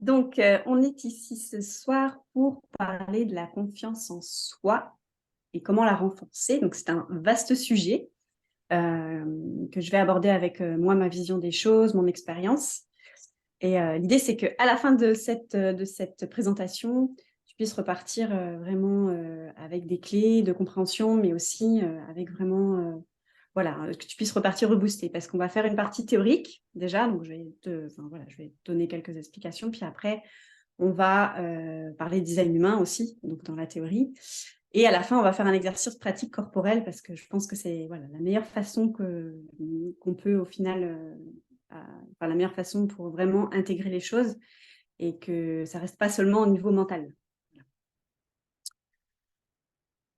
Donc, on est ici ce soir pour parler de la confiance en soi et comment la renforcer. Donc, c'est un vaste sujet que je vais aborder avec moi, ma vision des choses, mon expérience. Et l'idée, c'est qu'à la fin de cette présentation, tu puisses repartir vraiment avec des clés de compréhension, mais aussi avec vraiment, voilà, que tu puisses repartir reboosté. Parce qu'on va faire une partie théorique déjà, donc je vais te donner quelques explications. Puis après, on va parler de design humain aussi, donc dans la théorie. Et à la fin, on va faire un exercice pratique corporel parce que je pense que c'est voilà, la meilleure façon qu'on peut au final, enfin, la meilleure façon pour vraiment intégrer les choses et que ça ne reste pas seulement au niveau mental.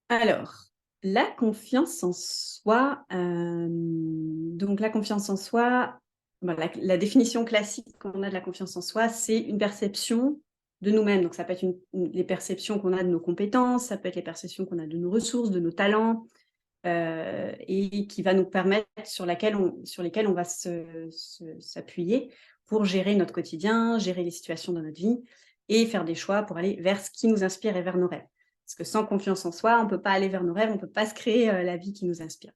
Alors, la confiance en soi, donc la confiance en soi, la définition classique qu'on a de la confiance en soi, c'est une perception de nous-mêmes. Donc ça peut être les perceptions qu'on a de nos compétences, ça peut être les perceptions qu'on a de nos ressources, de nos talents, et qui va nous permettre, sur lesquels on va s'appuyer pour gérer notre quotidien, gérer les situations dans notre vie et faire des choix pour aller vers ce qui nous inspire et vers nos rêves. Parce que sans confiance en soi, on ne peut pas aller vers nos rêves, on ne peut pas se créer la vie qui nous inspire.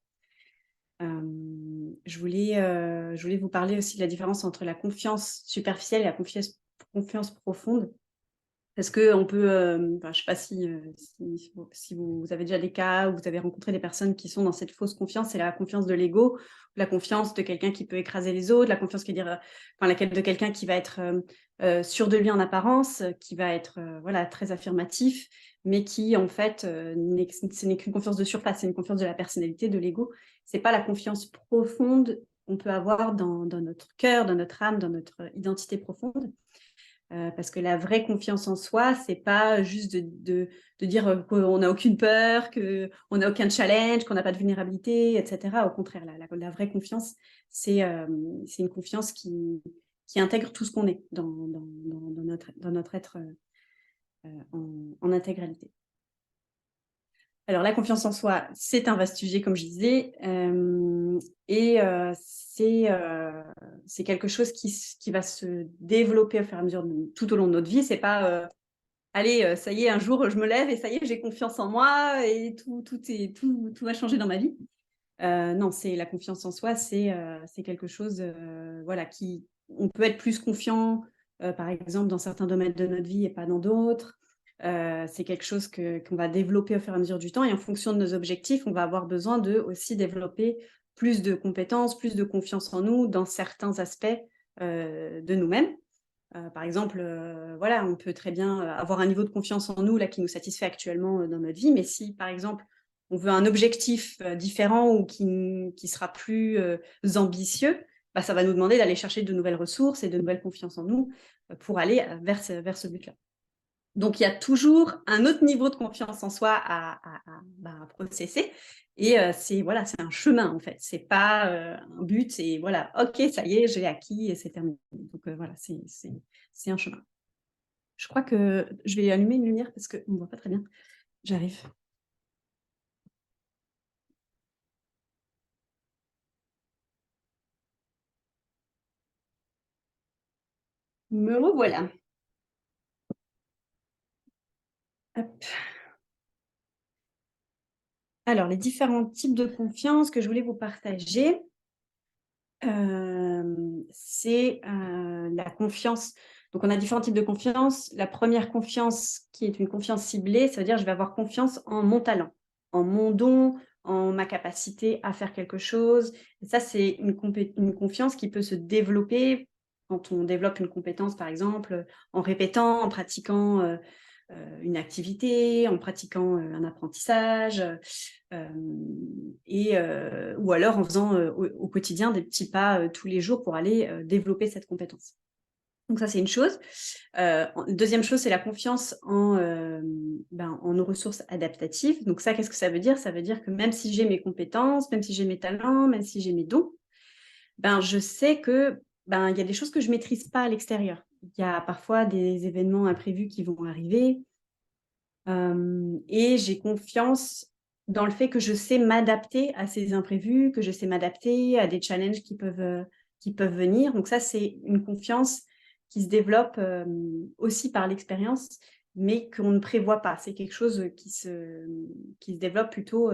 Je voulais vous parler aussi de la différence entre la confiance superficielle et la confiance profonde. Parce qu'on peut, je ne sais pas si vous avez déjà des cas où vous avez rencontré des personnes qui sont dans cette fausse confiance, c'est la confiance de l'ego, la confiance de quelqu'un qui peut écraser les autres, la confiance de quelqu'un qui va être sûr de lui en apparence, qui va être voilà, très affirmatif, mais qui en fait, ce n'est qu'une confiance de surface, c'est une confiance de la personnalité, de l'ego. Ce n'est pas la confiance profonde qu'on peut avoir dans notre cœur, dans notre âme, dans notre identité profonde. Parce que la vraie confiance en soi, c'est pas juste de dire qu'on n'a aucune peur, qu'on n'a aucun challenge, qu'on n'a pas de vulnérabilité, etc. Au contraire, la vraie confiance, c'est une confiance qui intègre tout ce qu'on est dans notre être en intégralité. Alors, la confiance en soi, c'est un vaste sujet, comme je disais, et c'est quelque chose qui va se développer au fur et à mesure tout au long de notre vie. C'est pas allez, ça y est, un jour, je me lève et ça y est, j'ai confiance en moi et tout va changer dans ma vie. Non, c'est la confiance en soi, c'est quelque chose, voilà, on peut être plus confiant, par exemple, dans certains domaines de notre vie et pas dans d'autres. C'est quelque chose qu'on va développer au fur et à mesure du temps et en fonction de nos objectifs, on va avoir besoin de aussi développer plus de compétences, plus de confiance en nous dans certains aspects de nous-mêmes. Par exemple, voilà, on peut très bien avoir un niveau de confiance en nous là, qui nous satisfait actuellement dans notre vie, mais si, par exemple, on veut un objectif différent ou qui sera plus ambitieux, bah, ça va nous demander d'aller chercher de nouvelles ressources et de nouvelles confiances en nous pour aller vers ce but-là. Donc, il y a toujours un autre niveau de confiance en soi à processer. Et c'est voilà, c'est un chemin, en fait. C'est pas un but. Et voilà, OK, ça y est, j'ai acquis et c'est terminé. Donc, voilà, c'est un chemin. Je crois que je vais allumer une lumière parce qu'on ne voit pas très bien. J'arrive. Me revoilà. Hop. Alors, les différents types de confiance que je voulais vous partager, c'est la confiance. Donc, on a différents types de confiance. La première confiance, qui est une confiance ciblée, ça veut dire je vais avoir confiance en mon talent, en mon don, en ma capacité à faire quelque chose. Et ça, c'est une confiance qui peut se développer quand on développe une compétence, par exemple, en répétant, en pratiquant une activité, en pratiquant un apprentissage, ou alors en faisant au quotidien des petits pas tous les jours pour aller développer cette compétence. Donc ça, c'est une chose. Deuxième chose, c'est la confiance en nos ressources adaptatives. Donc ça, qu'est-ce que ça veut dire? Ça veut dire que même si j'ai mes compétences, même si j'ai mes talents, même si j'ai mes dons, je sais que il y a des choses que je ne maîtrise pas à l'extérieur. Il y a parfois des événements imprévus qui vont arriver. Et j'ai confiance dans le fait que je sais m'adapter à ces imprévus, que je sais m'adapter à des challenges qui peuvent venir. Donc ça, c'est une confiance qui se développe aussi par l'expérience, mais qu'on ne prévoit pas. C'est quelque chose qui se développe plutôt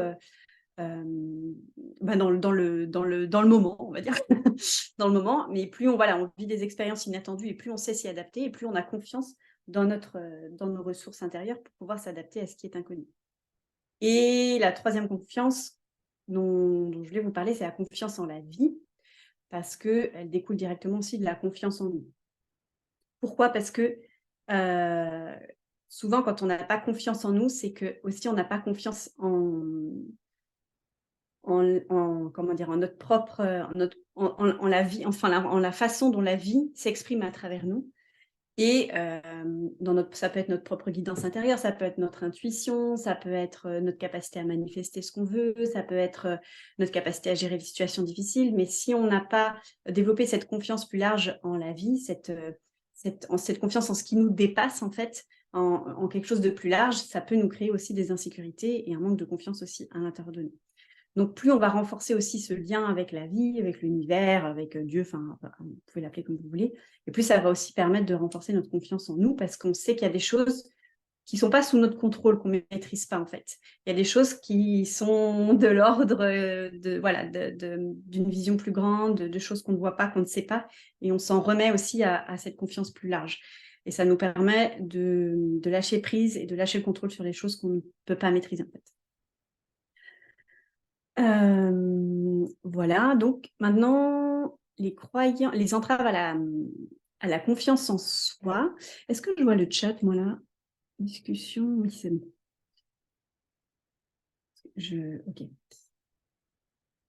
dans le moment, on va dire, dans le moment. Mais plus on vit des expériences inattendues et plus on sait s'y adapter et plus on a confiance dans nos ressources intérieures pour pouvoir s'adapter à ce qui est inconnu. Et la troisième confiance dont je voulais vous parler, c'est la confiance en la vie, parce qu'elle découle directement aussi de la confiance en nous. Pourquoi ? Parce que souvent, quand on n'a pas confiance en nous, c'est que aussi on n'a pas confiance comment dire, en notre propre, en la vie, enfin en la façon dont la vie s'exprime à travers nous. Et ça peut être notre propre guidance intérieure, ça peut être notre intuition, ça peut être notre capacité à manifester ce qu'on veut, ça peut être notre capacité à gérer les situations difficiles. Mais si on n'a pas développé cette confiance plus large en la vie, cette confiance en ce qui nous dépasse en fait, en quelque chose de plus large, ça peut nous créer aussi des insécurités et un manque de confiance aussi à l'intérieur de nous. Donc, plus on va renforcer aussi ce lien avec la vie, avec l'univers, avec Dieu, enfin, vous pouvez l'appeler comme vous voulez, et plus ça va aussi permettre de renforcer notre confiance en nous, parce qu'on sait qu'il y a des choses qui ne sont pas sous notre contrôle, qu'on ne maîtrise pas en fait. Il y a des choses qui sont de l'ordre d'une vision plus grande, de choses qu'on ne voit pas, qu'on ne sait pas, et on s'en remet aussi à cette confiance plus large. Et ça nous permet de lâcher prise et de lâcher le contrôle sur les choses qu'on ne peut pas maîtriser en fait. Voilà, donc maintenant, les entraves à la confiance en soi. Est-ce que je vois le chat, moi, là? Discussion, oui, c'est bon. OK.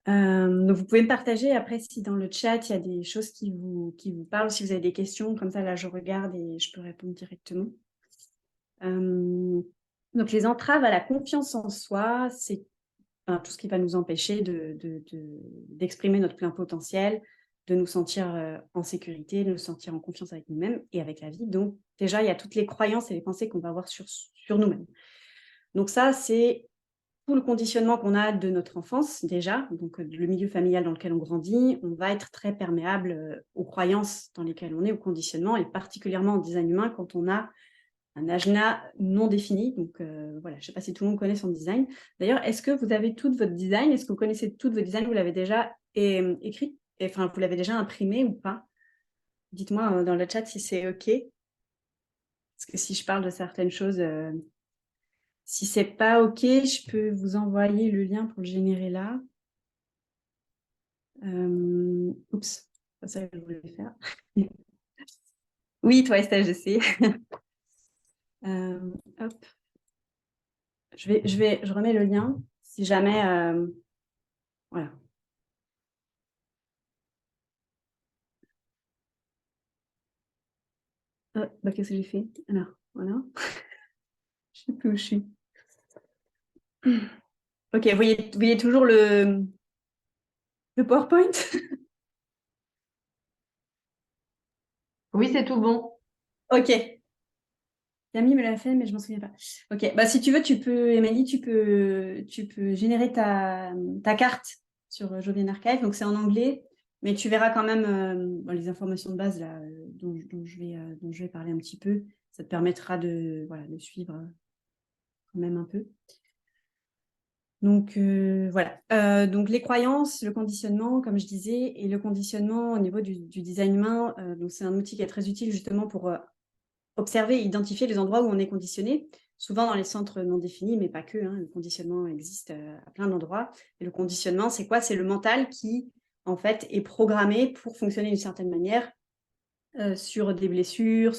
Donc vous pouvez me partager après si dans le chat, il y a des choses qui vous parlent, si vous avez des questions, comme ça, là, je regarde et je peux répondre directement. Donc les entraves à la confiance en soi, c'est tout ce qui va nous empêcher d'exprimer notre plein potentiel, de nous sentir en sécurité, de nous sentir en confiance avec nous-mêmes et avec la vie. Donc déjà, il y a toutes les croyances et les pensées qu'on va avoir sur nous-mêmes. Donc ça, c'est tout le conditionnement qu'on a de notre enfance déjà, donc le milieu familial dans lequel on grandit. On va être très perméable aux croyances dans lesquelles on est, au conditionnement, et particulièrement en design humain quand on a un agenda non défini. Donc voilà, je ne sais pas si tout le monde connaît son design. D'ailleurs, est-ce que vous avez tout votre design? Est-ce que vous connaissez tout votre design? Vous l'avez déjà écrit? Enfin, vous l'avez déjà imprimé ou pas? Dites-moi dans le chat si c'est OK. Parce que si je parle de certaines choses, si c'est pas OK, je peux vous envoyer le lien pour le générer là. Oups, c'est ça que je voulais faire. Oui, toi, Estelle, je sais. Hop. Je remets le lien si jamais. Voilà. Qu'est-ce que j'ai fait? Alors, voilà. Je ne sais plus où je suis. OK, vous voyez toujours le PowerPoint? Oui, c'est tout bon. OK. Camille me l'a fait, mais je ne m'en souviens pas. OK, si tu veux, Émilie, tu peux générer ta carte sur Jovian Archive. Donc, c'est en anglais, mais tu verras quand même les informations de base là, dont je vais parler un petit peu. Ça te permettra de suivre quand même un peu. Donc, voilà. Donc, les croyances, le conditionnement, comme je disais, et le conditionnement au niveau du design humain, donc c'est un outil qui est très utile justement pour observer et identifier les endroits où on est conditionné, souvent dans les centres non définis, mais pas que. Le conditionnement existe à plein d'endroits. Et le conditionnement, c'est quoi? C'est le mental qui, en fait, est programmé pour fonctionner d'une certaine manière sur des blessures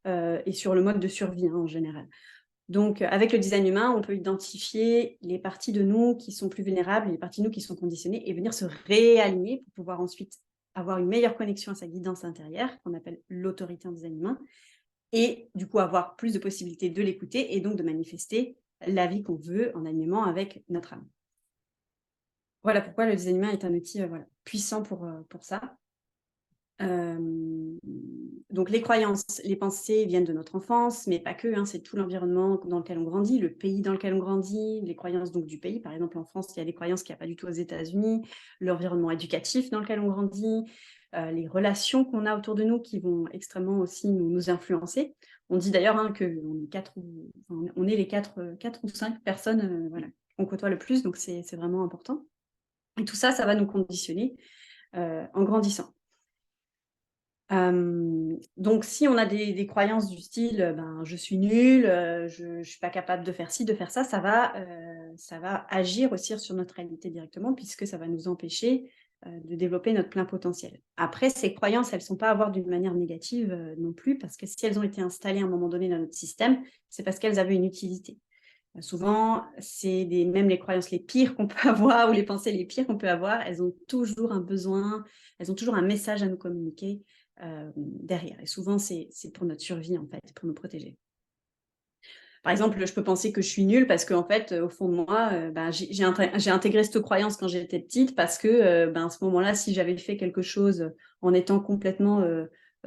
et sur le mode de survie en général. Donc, avec le design humain, on peut identifier les parties de nous qui sont plus vulnérables, les parties de nous qui sont conditionnées, et venir se réaligner pour pouvoir ensuite avoir une meilleure connexion à sa guidance intérieure, qu'on appelle l'autorité en design humain, et du coup avoir plus de possibilités de l'écouter et donc de manifester la vie qu'on veut en alignement avec notre âme. Voilà pourquoi le design humain est un outil puissant pour ça. Donc les croyances, les pensées viennent de notre enfance, mais pas que, c'est tout l'environnement dans lequel on grandit, le pays dans lequel on grandit, les croyances donc du pays. Par exemple, en France, il y a des croyances qu'il n'y a pas du tout aux États-Unis, l'environnement éducatif dans lequel on grandit, les relations qu'on a autour de nous qui vont extrêmement aussi nous influencer. On dit d'ailleurs on est les 4 ou 5 personnes voilà, qu'on côtoie le plus, donc c'est vraiment important. Et tout ça, ça va nous conditionner en grandissant. Donc, si on a des croyances du style je suis nulle, je ne suis pas capable de faire ci, de faire ça, ça va agir aussi sur notre réalité directement, puisque ça va nous empêcher de développer notre plein potentiel. Après, ces croyances, elles ne sont pas à voir d'une manière négative non plus, parce que si elles ont été installées à un moment donné dans notre système, c'est parce qu'elles avaient une utilité. Souvent, c'est même les croyances les pires qu'on peut avoir ou les pensées les pires qu'on peut avoir, elles ont toujours un besoin, elles ont toujours un message à nous communiquer derrière. Et souvent, c'est pour notre survie, en fait, pour nous protéger. Par exemple, je peux penser que je suis nulle parce qu'en fait, au fond de moi, j'ai intégré cette croyance quand j'étais petite parce que à ce moment-là, si j'avais fait quelque chose en étant complètement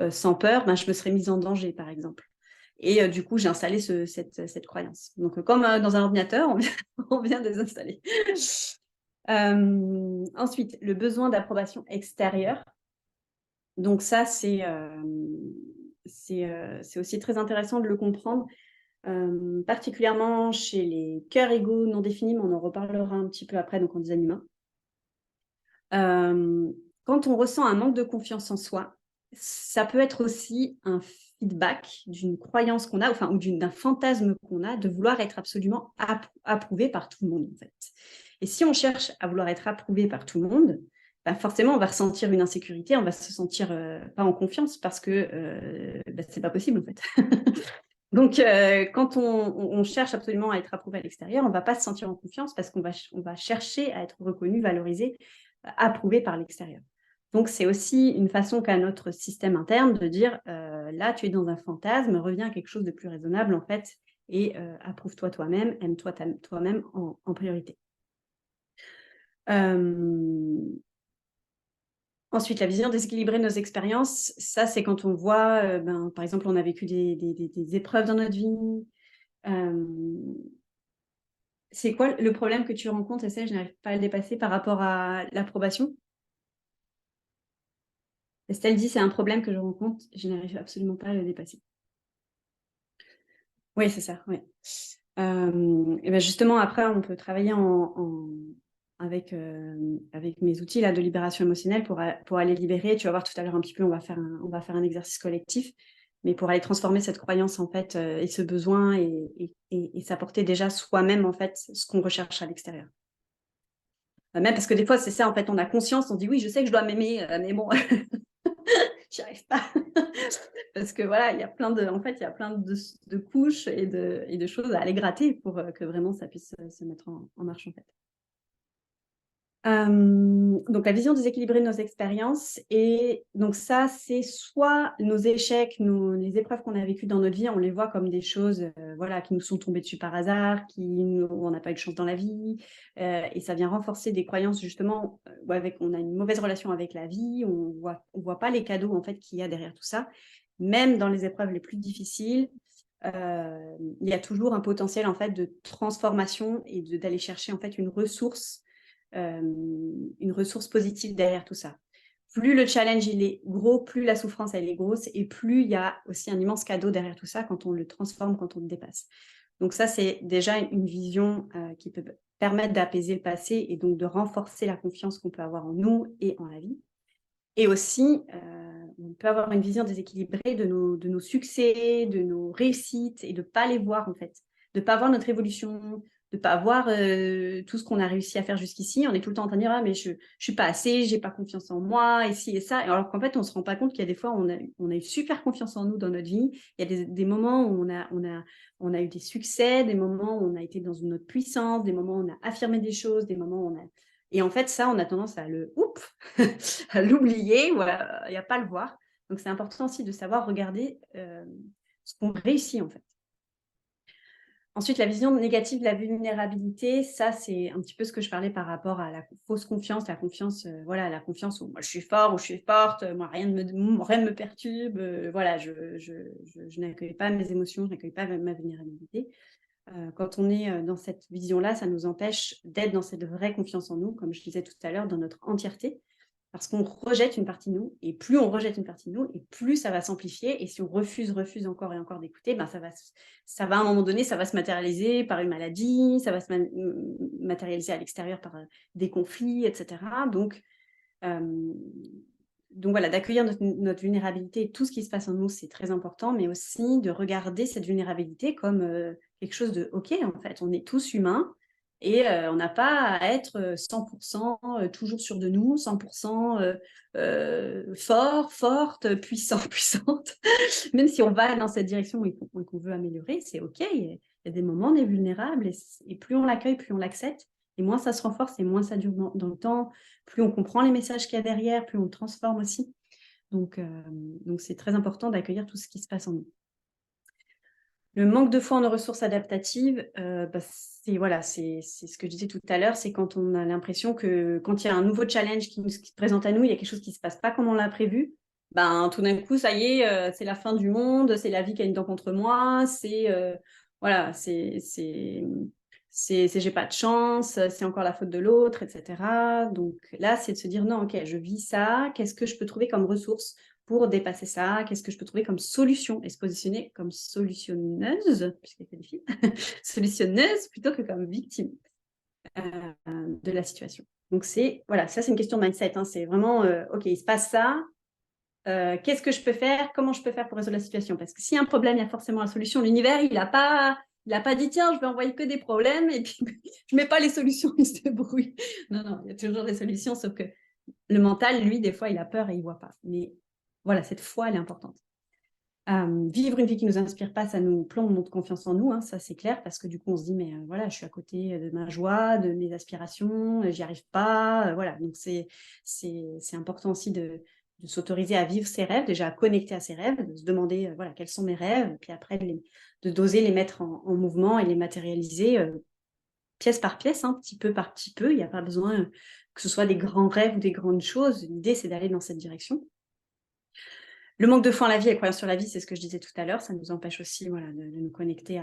sans peur, je me serais mise en danger, par exemple. Et du coup, j'ai installé cette croyance. Donc, comme dans un ordinateur, on vient de les installer. Ensuite, le besoin d'approbation extérieure. Donc ça, c'est aussi très intéressant de le comprendre, particulièrement chez les cœurs égaux non définis, mais on en reparlera un petit peu après, donc en design humain. Quand on ressent un manque de confiance en soi, ça peut être aussi un feedback d'une croyance qu'on a, ou d'un fantasme qu'on a de vouloir être absolument approuvé par tout le monde, en fait. Et si on cherche à vouloir être approuvé par tout le monde, forcément, on va ressentir une insécurité, on va se sentir pas en confiance parce que c'est pas possible, en fait. Donc, quand on cherche absolument à être approuvé à l'extérieur, on ne va pas se sentir en confiance parce qu'on va chercher à être reconnu, valorisé, approuvé par l'extérieur. Donc, c'est aussi une façon qu'a notre système interne de dire là, tu es dans un fantasme, reviens à quelque chose de plus raisonnable, en fait, et approuve-toi toi-même, aime-toi toi-même en priorité. Ensuite, la vision déséquilibrée de nos expériences, ça, c'est quand on voit, par exemple, on a vécu des épreuves dans notre vie. C'est quoi le problème que tu rencontres, et ça, je n'arrive pas à le dépasser par rapport à l'approbation? Estelle dit, c'est un problème que je rencontre, je n'arrive absolument pas à le dépasser. Oui, c'est ça, oui. Et justement, après, on peut travailler avec mes outils là, de libération émotionnelle pour aller libérer. Tu vas voir tout à l'heure un petit peu, on va faire un exercice collectif, mais pour aller transformer cette croyance en fait et ce besoin et s'apporter déjà soi-même en fait ce qu'on recherche à l'extérieur. Même parce que des fois, c'est ça, en fait, on a conscience, on dit oui, je sais que je dois m'aimer, mais bon, j'y arrive pas. Parce que voilà, il y a plein de couches et de choses à aller gratter pour que vraiment ça puisse se mettre en marche, en fait. Donc la vision déséquilibrée de nos expériences, et donc ça, c'est soit nos échecs, les épreuves qu'on a vécues dans notre vie, on les voit comme des choses voilà, qui nous sont tombées dessus par hasard, où on n'a pas eu de chance dans la vie, et ça vient renforcer des croyances justement où on a une mauvaise relation avec la vie, on voit pas les cadeaux en fait qu'il y a derrière tout ça. Même dans les épreuves les plus difficiles, il y a toujours un potentiel en fait de transformation et d'aller chercher en fait une ressource positive derrière tout ça. Plus le challenge il est gros, plus la souffrance elle est grosse, et plus il y a aussi un immense cadeau derrière tout ça quand on le transforme, quand on le dépasse. Donc ça, c'est déjà une vision qui peut permettre d'apaiser le passé et donc de renforcer la confiance qu'on peut avoir en nous et en la vie. Et aussi, on peut avoir une vision déséquilibrée de nos succès, de nos réussites, et de ne pas les voir en fait, de ne pas voir notre évolution, de ne pas voir tout ce qu'on a réussi à faire jusqu'ici. On est tout le temps en train de dire ah mais je ne suis pas assez, j'ai pas confiance en moi, et ci et ça. Alors qu'en fait, on ne se rend pas compte qu'il y a des fois on a eu super confiance en nous dans notre vie. Il y a des moments où on a eu des succès, des moments où on a été dans une autre puissance, des moments où on a affirmé des choses, des moments où on a... Et en fait, ça, on a tendance à à l'oublier ou à pas le voir. Donc, c'est important aussi de savoir regarder ce qu'on réussit, en fait. Ensuite, la vision négative de la vulnérabilité, ça, c'est un petit peu ce que je parlais par rapport à la fausse confiance, la confiance, la confiance où moi, je suis fort ou je suis forte, moi, rien ne me perturbe, voilà, je n'accueille pas mes émotions, je n'accueille pas ma vulnérabilité. Quand on est dans cette vision-là, ça nous empêche d'être dans cette vraie confiance en nous, comme je disais tout à l'heure, dans notre entièreté. parce qu'on rejette une partie de nous, et plus on rejette une partie de nous, et plus ça va s'amplifier, et si on refuse encore et encore d'écouter, ben ça va à un moment donné, ça va se matérialiser par une maladie, ça va se matérialiser à l'extérieur par des conflits, etc. Donc voilà, d'accueillir notre vulnérabilité et tout ce qui se passe en nous, c'est très important, mais aussi de regarder cette vulnérabilité comme quelque chose de OK, en fait, on est tous humains, et on n'a pas à être 100% toujours sûr de nous, 100% fort, forte, puissant, puissante. Même si on va dans cette direction et qu'on veut améliorer, c'est OK. Il y a des moments, on est vulnérable, et plus on l'accueille, plus on l'accepte, et moins ça se renforce, et moins ça dure dans le temps, plus on comprend les messages qu'il y a derrière, plus on le transforme aussi. Donc c'est très important d'accueillir tout ce qui se passe en nous. Le manque de foi en nos ressources adaptatives, c'est ce que je disais tout à l'heure, c'est quand on a l'impression que quand il y a un nouveau challenge qui se présente à nous, il y a quelque chose qui ne se passe pas comme on l'a prévu, tout d'un coup, ça y est, c'est la fin du monde, c'est la vie qui a une dent contre moi, j'ai pas de chance, c'est encore la faute de l'autre, etc. Donc là, c'est de se dire non, ok, je vis ça, qu'est-ce que je peux trouver comme ressource pour dépasser ça, qu'est-ce que je peux trouver comme solution, et se positionner comme solutionneuse, puisqu'il y a des filles, solutionneuse plutôt que comme victime de la situation. Donc voilà, ça c'est une question de mindset, hein, c'est vraiment, ok, il se passe ça, qu'est-ce que je peux faire, comment je peux faire pour résoudre la situation, parce que s'il y a un problème, il y a forcément la solution. L'univers, il n'a pas dit tiens, je vais envoyer que des problèmes et puis je mets pas les solutions, il se débrouille. Non, il y a toujours des solutions, sauf que le mental, lui, des fois, il a peur et il voit pas. Mais voilà, cette foi, elle est importante. Vivre une vie qui ne nous inspire pas, ça nous plombe notre confiance en nous, hein, ça c'est clair, parce que du coup on se dit mais voilà, je suis à côté de ma joie, de mes aspirations, j'y arrive pas, voilà. Donc c'est important aussi de s'autoriser à vivre ses rêves, déjà à connecter à ses rêves, de se demander voilà, quels sont mes rêves, puis après d'oser les mettre en mouvement et les matérialiser pièce par pièce, hein, petit peu par petit peu. Il n'y a pas besoin que ce soit des grands rêves ou des grandes choses, l'idée c'est d'aller dans cette direction. Le manque de foi en la vie et la croyance sur la vie, c'est ce que je disais tout à l'heure, ça nous empêche aussi voilà, de nous connecter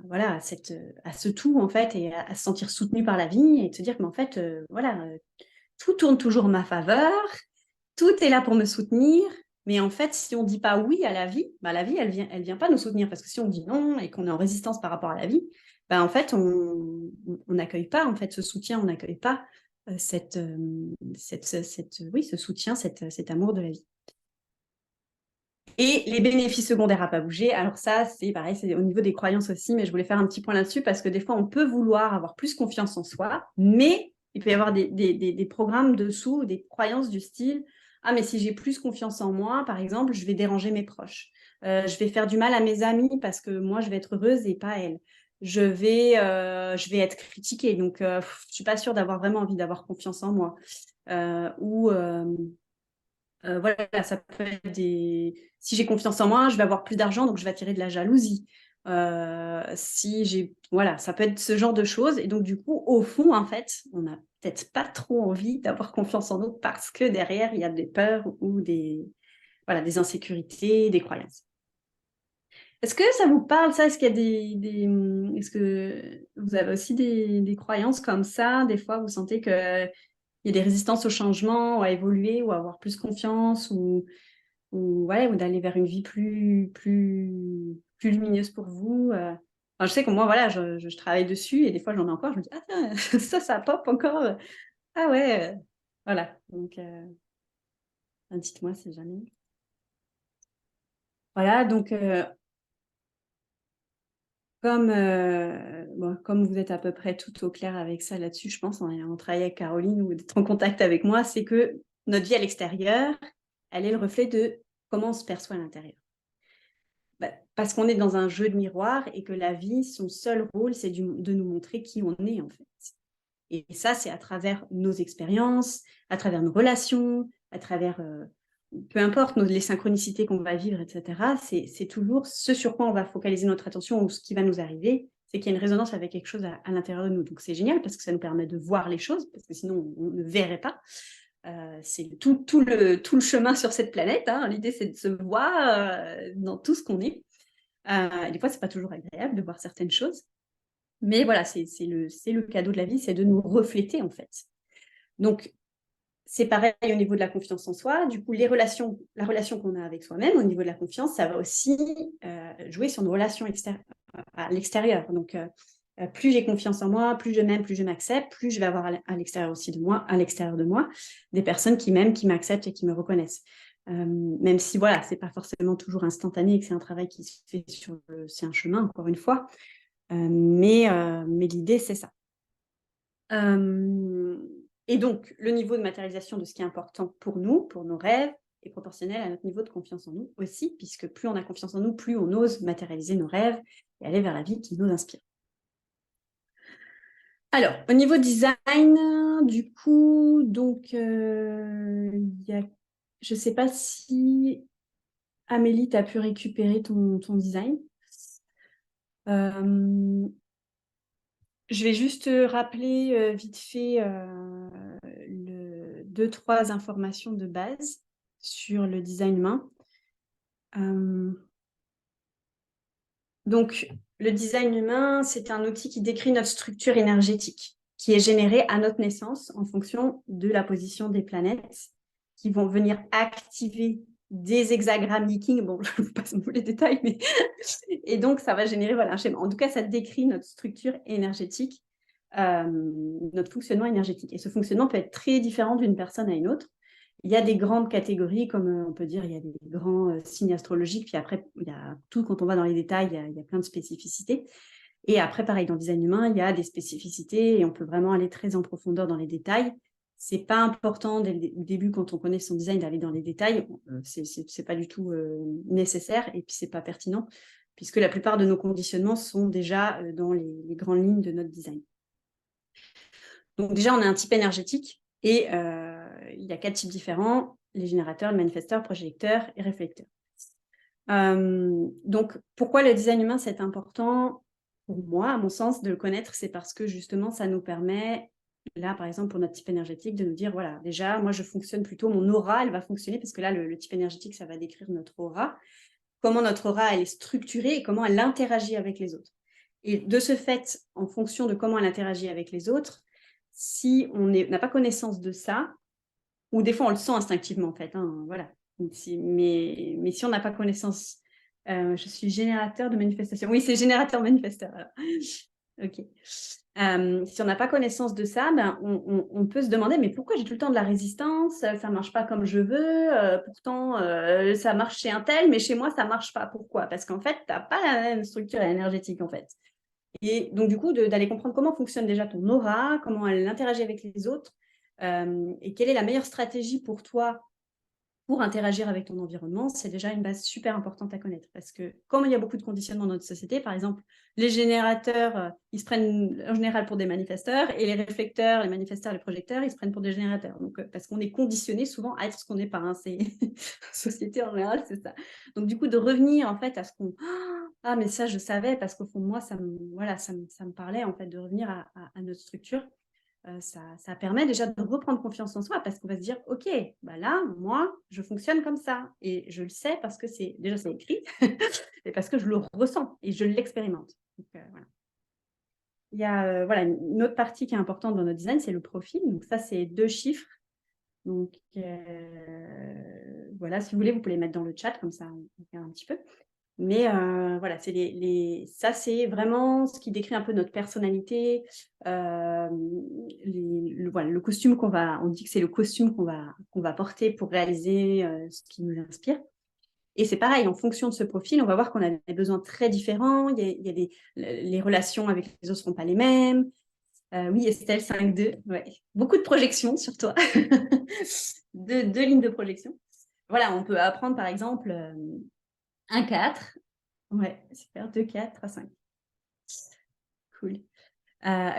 voilà, à ce tout, en fait, et à se sentir soutenu par la vie, et de se dire que, en fait, voilà, tout tourne toujours en ma faveur, tout est là pour me soutenir, mais en fait, si on ne dit pas oui à la vie, elle vient pas nous soutenir, parce que si on dit non et qu'on est en résistance par rapport à la vie, en fait, on n'accueille pas en fait, ce soutien, on n'accueille pas oui, ce soutien, cet amour de la vie. Et les bénéfices secondaires à pas bouger, alors ça, c'est pareil, c'est au niveau des croyances aussi, mais je voulais faire un petit point là-dessus parce que des fois, on peut vouloir avoir plus confiance en soi, mais il peut y avoir des programmes dessous, des croyances du style « Ah, mais si j'ai plus confiance en moi, par exemple, je vais déranger mes proches. Je vais faire du mal à mes amis parce que moi, je vais être heureuse et pas elles. Je vais être critiquée, donc je ne suis pas sûre d'avoir vraiment envie d'avoir confiance en moi. » Voilà, ça peut être si j'ai confiance en moi, je vais avoir plus d'argent, donc je vais attirer de la jalousie. Voilà, ça peut être ce genre de choses. Et donc, du coup, au fond, en fait, on n'a peut-être pas trop envie d'avoir confiance en nous parce que derrière, il y a des peurs ou des insécurités, des croyances. Est-ce que ça vous parle, ça? Est-ce qu'il y a est-ce que vous avez aussi des croyances comme ça? Des fois, vous sentez que il y a des résistances au changement, ou à évoluer, ou à avoir plus confiance, ou d'aller vers une vie plus lumineuse pour vous. Je sais que moi, voilà, je travaille dessus, et des fois, j'en ai encore, je me dis, ah tiens, ça pop encore. Ah ouais, voilà. Donc, dites-moi si jamais. Voilà, donc, comme vous êtes à peu près tout au clair avec ça là-dessus, je pense, en travaillant avec Caroline ou d'être en contact avec moi, c'est que notre vie à l'extérieur, elle est le reflet de comment on se perçoit à l'intérieur. Parce qu'on est dans un jeu de miroir, et que la vie, son seul rôle, c'est de nous montrer qui on est, en fait. Et ça, c'est à travers nos expériences, à travers nos relations, à travers, peu importe, les synchronicités qu'on va vivre, etc. C'est toujours ce sur quoi on va focaliser notre attention, ou ce qui va nous arriver, c'est qu'il y a une résonance avec quelque chose à l'intérieur de nous. Donc, c'est génial parce que ça nous permet de voir les choses, parce que sinon, on ne verrait pas. C'est tout le chemin sur cette planète, hein. L'idée, c'est de se voir dans tout ce qu'on est. Des fois, c'est pas toujours agréable de voir certaines choses, mais voilà, c'est le cadeau de la vie, c'est de nous refléter, en fait. Donc, c'est pareil au niveau de la confiance en soi. Du coup, la relation qu'on a avec soi-même au niveau de la confiance, ça va aussi jouer sur nos relations à l'extérieur. Donc, plus j'ai confiance en moi, plus je m'aime, plus je m'accepte, plus je vais avoir à l'extérieur aussi de moi, des personnes qui m'aiment, qui m'acceptent et qui me reconnaissent. Même si, voilà, c'est pas forcément toujours instantané et que c'est un travail qui se fait c'est un chemin, encore une fois. Mais l'idée, c'est ça. Et donc, le niveau de matérialisation de ce qui est important pour nous, pour nos rêves, est proportionnel à notre niveau de confiance en nous aussi, puisque plus on a confiance en nous, plus on ose matérialiser nos rêves et aller vers la vie qui nous inspire. Alors, au niveau design, du coup, donc, je ne sais pas si Amélie, tu as pu récupérer ton design. Je vais juste rappeler vite fait 2-3 informations de base sur le design humain. Donc, le design humain, c'est un outil qui décrit notre structure énergétique, qui est générée à notre naissance en fonction de la position des planètes, qui vont venir activer des hexagrammes Yi-King. Bon, je ne vous passe tous les détails, mais... Et donc, ça va générer un schéma. En tout cas, ça décrit notre structure énergétique, notre fonctionnement énergétique. Et ce fonctionnement peut être très différent d'une personne à une autre. Il y a des grandes catégories, comme on peut dire, il y a des grands signes astrologiques, puis après, il y a tout, quand on va dans les détails, il y a plein de spécificités. Et après, pareil, dans le design humain, il y a des spécificités et on peut vraiment aller très en profondeur dans les détails. C'est pas important dès le début, quand on connaît son design, d'aller dans les détails. C'est pas du tout nécessaire et puis c'est pas pertinent, puisque la plupart de nos conditionnements sont déjà dans les grandes lignes de notre design. Donc déjà, on a un type énergétique et il y a 4 types différents: les générateurs, le manifesteur, projecteur et réflecteur. Donc, pourquoi le design humain, c'est important pour moi, à mon sens, de le connaître? C'est parce que justement, ça nous permet, là, par exemple, pour notre type énergétique, de nous dire, voilà, déjà, moi, je fonctionne plutôt, mon aura, elle va fonctionner, parce que là, le type énergétique, ça va décrire notre aura, comment notre aura, elle est structurée et comment elle interagit avec les autres. Et de ce fait, en fonction de comment elle interagit avec les autres, si on n'a pas connaissance de ça, ou des fois on le sent instinctivement en fait, voilà. Mais si on n'a pas connaissance, je suis générateur de manifestation. Oui, c'est générateur manifesteur. Alors. Ok. Si on n'a pas connaissance de ça, on peut se demander, mais pourquoi j'ai tout le temps de la résistance? Ça ne marche pas comme je veux. Pourtant, ça marche chez un tel, mais chez moi, ça ne marche pas. Pourquoi? Parce qu'en fait, tu n'as pas la même structure énergétique en fait. Et donc, du coup, d'aller comprendre comment fonctionne déjà ton aura, comment elle interagit avec les autres, et quelle est la meilleure stratégie pour toi pour interagir avec ton environnement, c'est déjà une base super importante à connaître. Parce que comme il y a beaucoup de conditionnements dans notre société, par exemple, les générateurs, ils se prennent en général pour des manifesteurs, et les réflecteurs, les manifesteurs, les projecteurs, ils se prennent pour des générateurs. Donc, parce qu'on est conditionné souvent à être ce qu'on n'est pas. C'est société en général, c'est ça. Donc, du coup, de revenir en fait à ce qu'on... Ah, mais ça, je savais, parce qu'au fond de moi, ça me parlait, en fait, de revenir à notre structure. Ça permet déjà de reprendre confiance en soi, parce qu'on va se dire, OK, là, moi, je fonctionne comme ça. Et je le sais parce que c'est écrit et parce que je le ressens et je l'expérimente. Donc, voilà. Il y a une autre partie qui est importante dans notre design, c'est le profil. Donc ça, c'est 2 chiffres. Donc voilà, si vous voulez, vous pouvez les mettre dans le chat, comme ça on regarde un petit peu. Mais voilà, ça, c'est vraiment ce qui décrit un peu notre personnalité. Le costume on dit que c'est le costume qu'on va porter pour réaliser ce qui nous inspire. Et c'est pareil, en fonction de ce profil, on va voir qu'on a des besoins très différents. Il y a les relations avec les autres ne seront pas les mêmes. Oui, Estelle, 5-2. Ouais. Beaucoup de projections sur toi. deux lignes de projection. Voilà, on peut apprendre par exemple 1-4. Ouais, super. 2-4, 3-5. Cool.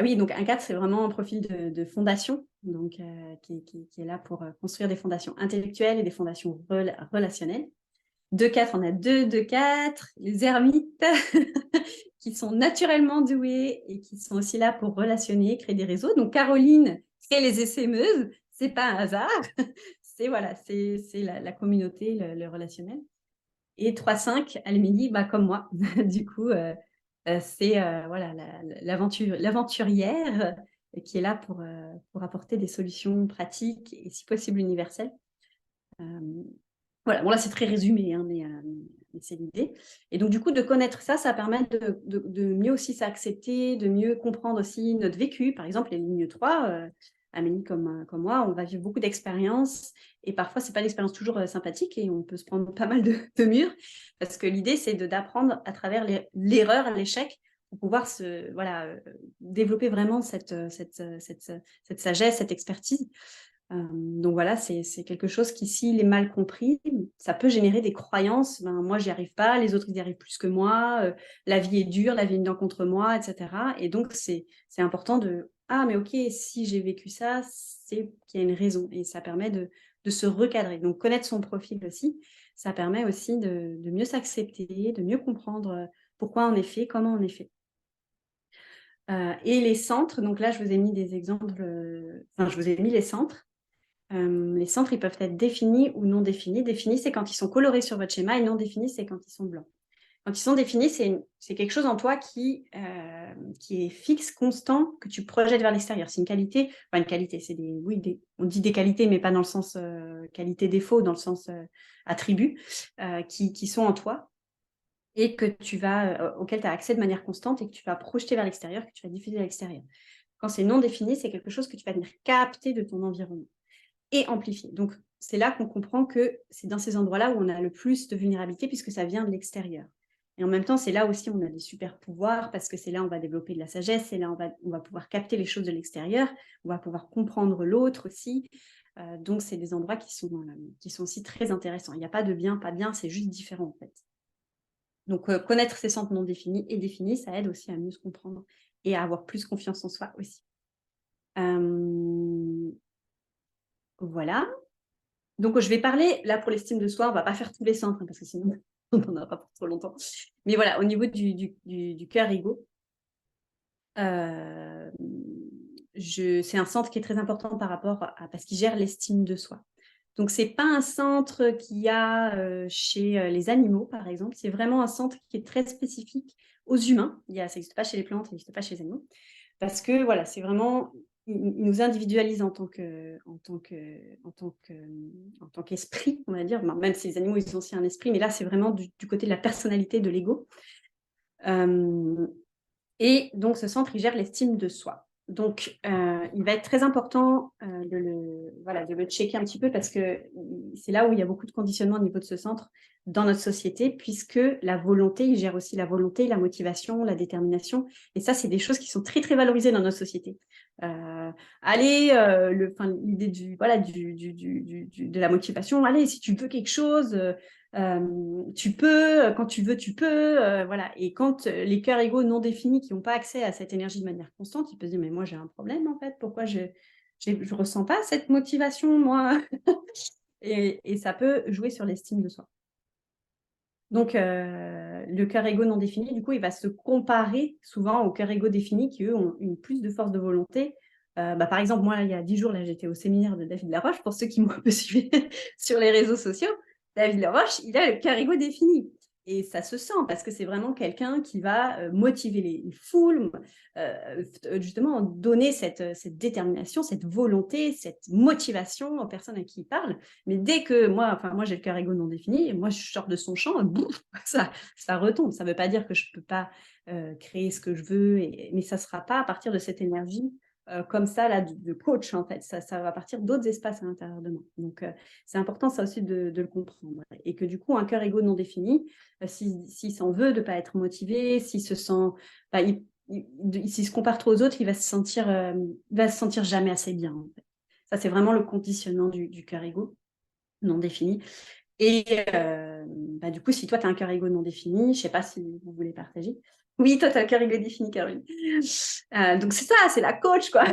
Oui, donc 1-4, c'est vraiment un profil de fondation, donc, qui est là pour construire des fondations intellectuelles et des fondations relationnelles. 2-4, on a 2-4, les ermites, qui sont naturellement doués et qui sont aussi là pour relationner, créer des réseaux. Donc Caroline crée les essaimeuses, c'est pas un hasard, c'est la communauté, le relationnel. Et 3-5, Amélie, comme moi, du coup, c'est l'aventurière qui est là pour apporter des solutions pratiques et si possible universelles. Voilà, bon là c'est très résumé, hein, mais c'est l'idée. Et donc du coup, de connaître ça, ça permet de mieux aussi s'accepter, de mieux comprendre aussi notre vécu. Par exemple, les lignes 3, Amélie comme moi, on va vivre beaucoup d'expériences et parfois, ce n'est pas l'expérience toujours sympathique et on peut se prendre pas mal de murs parce que l'idée, c'est d'apprendre à travers l'erreur, l'échec pour pouvoir développer vraiment cette sagesse, cette expertise. Donc voilà, c'est quelque chose qui, s'il est mal compris, ça peut générer des croyances. Moi, j'y arrive pas, les autres, ils y arrivent plus que moi, la vie est dure, la vie est une dent contre moi, etc. Et donc, c'est important ah, mais ok, si j'ai vécu ça, c'est qu'il y a une raison. Et ça permet de se recadrer. Donc, connaître son profil aussi, ça permet aussi de mieux s'accepter, de mieux comprendre pourquoi on est fait, comment on est fait. Et les centres, donc là, je vous ai mis des exemples, je vous ai mis les centres. Les centres, ils peuvent être définis ou non définis. Définis, c'est quand ils sont colorés sur votre schéma, et non définis, c'est quand ils sont blancs. Quand ils sont définis, c'est quelque chose en toi qui est fixe, constant, que tu projettes vers l'extérieur. C'est une qualité, enfin une qualité, on dit des qualités, mais pas dans le sens qualité-défaut, dans le sens attribut, qui sont en toi et que auquel tu as accès de manière constante et que tu vas projeter vers l'extérieur, que tu vas diffuser à l'extérieur. Quand c'est non défini, c'est quelque chose que tu vas venir capter de ton environnement et amplifier. Donc, c'est là qu'on comprend que c'est dans ces endroits-là où on a le plus de vulnérabilité puisque ça vient de l'extérieur. Et en même temps, c'est là aussi où on a des super pouvoirs parce que c'est là où on va développer de la sagesse, c'est là où on va pouvoir capter les choses de l'extérieur, on va pouvoir comprendre l'autre aussi. Donc, c'est des endroits qui sont aussi très intéressants. Il n'y a pas de bien, pas bien, c'est juste différent en fait. Donc, connaître ces centres non définis et définis, ça aide aussi à mieux se comprendre et à avoir plus confiance en soi aussi. Voilà. Donc, je vais parler, là, pour l'estime de soi, on ne va pas faire tous les centres, parce que sinon, on n'en aura pas pour trop longtemps. Mais voilà, au niveau du cœur ego, c'est un centre qui est très important parce qu'il gère l'estime de soi. Donc, ce n'est pas un centre qu'il y a chez les animaux, par exemple. C'est vraiment un centre qui est très spécifique aux humains. Ça n'existe pas chez les plantes, ça n'existe pas chez les animaux. Parce que, voilà, c'est vraiment... Il nous individualise en tant qu'esprit, on va dire. Même si les animaux, ils ont aussi un esprit, mais là, c'est vraiment du côté de la personnalité, de l'ego. Et donc, ce centre, il gère l'estime de soi. Donc, il va être très important de le checker un petit peu parce que c'est là où il y a beaucoup de conditionnement au niveau de ce centre dans notre société, puisque la volonté, il gère aussi la volonté, la motivation, la détermination. Et ça, c'est des choses qui sont très, très valorisées dans notre société. L'idée de la motivation, allez, si tu veux quelque chose... tu peux, quand tu veux, tu peux. Voilà. Et quand les cœurs égaux non définis qui n'ont pas accès à cette énergie de manière constante, ils peuvent se dire, mais moi j'ai un problème en fait, pourquoi je ne ressens pas cette motivation, moi. Et ça peut jouer sur l'estime de soi. Donc, le cœur égaux non défini, du coup, il va se comparer souvent aux cœurs égaux définis qui, eux, ont une plus de force de volonté. Par exemple, moi, il y a 10 jours, là, j'étais au séminaire de David Laroche, pour ceux qui m'ont un peu suivi sur les réseaux sociaux. David Laroche, il a le cœur égaux défini. Et ça se sent parce que c'est vraiment quelqu'un qui va motiver les foules, justement donner cette détermination, cette volonté, cette motivation aux personnes à qui il parle. Mais dès que moi j'ai le cœur égaux non défini, et moi je sors de son champ, bouf, ça retombe. Ça ne veut pas dire que je ne peux pas créer ce que je veux, mais ça ne sera pas à partir de cette énergie comme ça, là, de coach, en fait. Ça va partir d'autres espaces à l'intérieur de moi. Donc, c'est important, ça aussi, de le comprendre. Et que du coup, un cœur égaux non défini, s'il s'en veut de ne pas être motivé, s'il se sent... s'il se compare trop aux autres, il va se sentir jamais assez bien, en fait. Ça, c'est vraiment le conditionnement du cœur égaux non défini. Et du coup, si toi, tu as un cœur égaux non défini, je ne sais pas si vous voulez partager. Oui, toi, tu as un cœur égaux défini, Caroline. Donc, c'est ça, c'est la coach, quoi.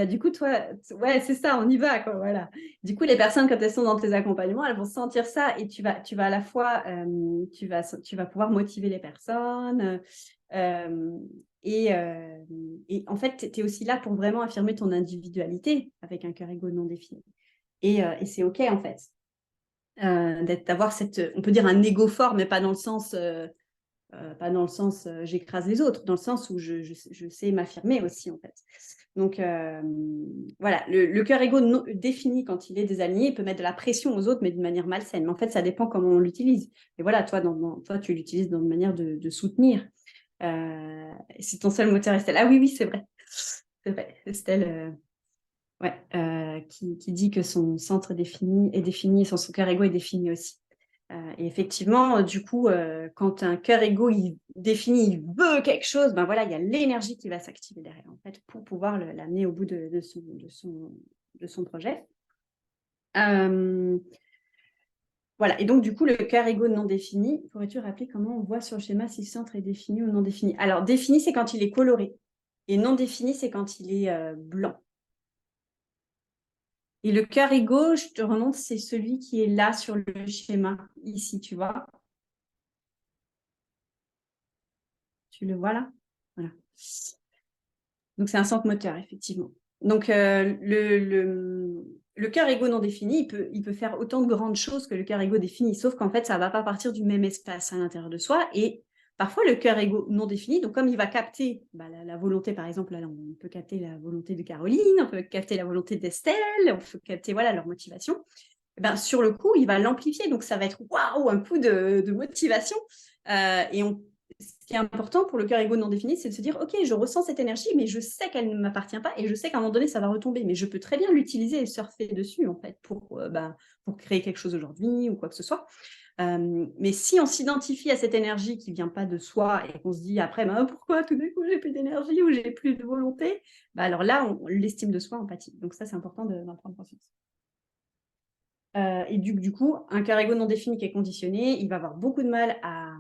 Du coup, toi, ouais, c'est ça, on y va, quoi, voilà. Du coup, les personnes, quand elles sont dans tes accompagnements, elles vont sentir ça et tu vas à la fois, tu vas pouvoir motiver les personnes. Et en fait, tu es aussi là pour vraiment affirmer ton individualité avec un cœur égaux non défini. Et c'est OK, en fait, d'avoir on peut dire un égo fort, mais pas dans le sens pas dans le sens j'écrase les autres, dans le sens où je sais m'affirmer aussi, en fait. Donc, voilà, le cœur égo défini, quand il est désaligné, il peut mettre de la pression aux autres, mais d'une manière malsaine. Mais en fait, ça dépend comment on l'utilise. Et voilà, toi, toi tu l'utilises dans une manière de soutenir. C'est ton seul moteur, Estelle. Ah oui, oui, c'est vrai. C'est vrai. Estelle, ouais, qui dit que son centre est défini, son cœur égo est défini aussi. Et effectivement, du coup, quand un cœur égo il définit, il veut quelque chose, ben voilà, il y a l'énergie qui va s'activer derrière, en fait, pour pouvoir l'amener au bout de son projet. Voilà, et donc du coup, le cœur égo non défini, pourrais-tu rappeler comment on voit sur le schéma si le centre est défini ou non défini? Alors, défini, c'est quand il est coloré, et non défini, c'est quand il est blanc. Et le cœur égo, je te remonte, c'est celui qui est là sur le schéma, ici, tu vois. Tu le vois là? Voilà. Donc, c'est un centre moteur, effectivement. Donc, le cœur égo non défini, il peut faire autant de grandes choses que le cœur égo défini, sauf qu'en fait, ça ne va pas partir du même espace à l'intérieur de soi. Et parfois, le cœur égo non défini, donc comme il va capter la volonté, par exemple, là, on peut capter la volonté de Caroline, on peut capter la volonté d'Estelle, on peut capter leur motivation. Sur le coup, il va l'amplifier. Donc, ça va être waouh, un coup de motivation. Et ce qui est important pour le cœur égo non défini, c'est de se dire, OK, je ressens cette énergie, mais je sais qu'elle ne m'appartient pas et je sais qu'à un moment donné, ça va retomber. Mais je peux très bien l'utiliser et surfer dessus, en fait, pour créer quelque chose aujourd'hui ou quoi que ce soit. Mais si on s'identifie à cette énergie qui ne vient pas de soi et qu'on se dit après, pourquoi tout d'un coup, j'ai plus d'énergie ou j'ai plus de volonté, alors là, l'estime de soi en pâtit. Donc ça, c'est important d'en prendre conscience. Et du coup, un cœur égo non défini qui est conditionné, il va avoir beaucoup de mal à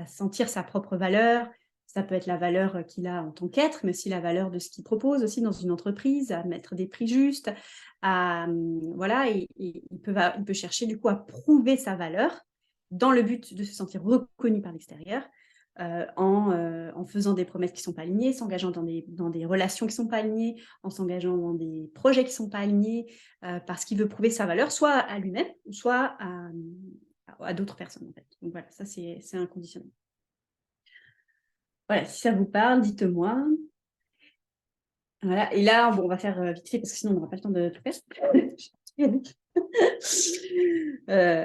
sentir sa propre valeur. Ça peut être la valeur qu'il a en tant qu'être, mais aussi la valeur de ce qu'il propose aussi dans une entreprise, à mettre des prix justes. Voilà, il peut chercher du coup à prouver sa valeur dans le but de se sentir reconnu par l'extérieur. En faisant des promesses qui ne sont pas alignées, s'engageant dans des relations qui ne sont pas alignées, en s'engageant dans des projets qui ne sont pas alignés, parce qu'il veut prouver sa valeur, soit à lui-même, soit à d'autres personnes, en fait. Donc voilà, ça, c'est un conditionnement. Voilà, si ça vous parle, dites-moi. Voilà, et là, on va faire vite fait, parce que sinon, on n'aura pas le temps de tout faire.